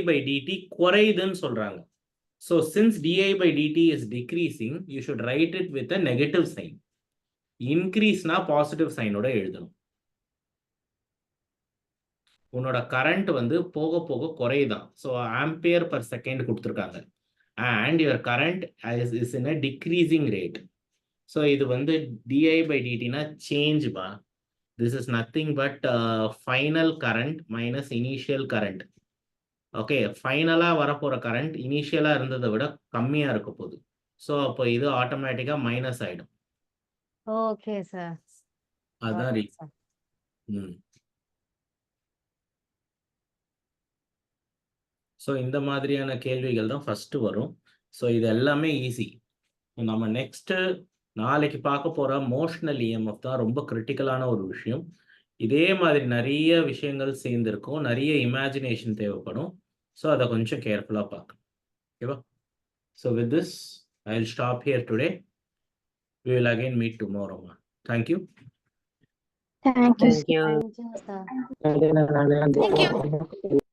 Speaker 1: by dt குறையுதுன்னு சொல்றாங்க. So since di by dt is decreasing, you should write it with a negative sign. Increase na positive sign ஓட எழுதணும். உன்னோட current வந்து போக போக குறையுதான். So ampere per second கொடுத்துருக்காங்க, and your current is in a decreasing rate. So இது வந்து DI by டிடினா change பா. This is nothing but final current minus initial current. Okay, ஃபைனலாக வரப்போகிற கரண்ட் இனிஷியலாக இருந்ததை விட கம்மியாக இருக்க போகுது. ஸோ அப்போ இது ஆட்டோமேட்டிக்காக மைனஸ் ஆகிடும்.
Speaker 4: ஓகே சார்,
Speaker 1: அதுதான்
Speaker 4: got it, sir.
Speaker 1: ஸோ இந்த மாதிரியான கேள்விகள் தான் ஃபஸ்ட்டு வரும். ஸோ இது எல்லாமே ஈஸி. நம்ம நெக்ஸ்ட்டு நாளைக்கு பார்க்க போகிற மோஷனல் இஎம்எஃப் தான் ரொம்ப கிரிட்டிக்கலான ஒரு விஷயம். இதே மாதிரி நிறைய விஷயங்கள் சேர்ந்துருக்கும், நிறைய இமேஜினேஷன் தேவைப்படும். ஸோ அதை கொஞ்சம் கேர்ஃபுல்லாக பார்க்கணும். ஓகேவா? So with this I will stop here today. We will again meet tomorrow. Thank you.
Speaker 3: Thank you.
Speaker 2: Thank you.
Speaker 4: Thank you, sir.
Speaker 5: Thank you.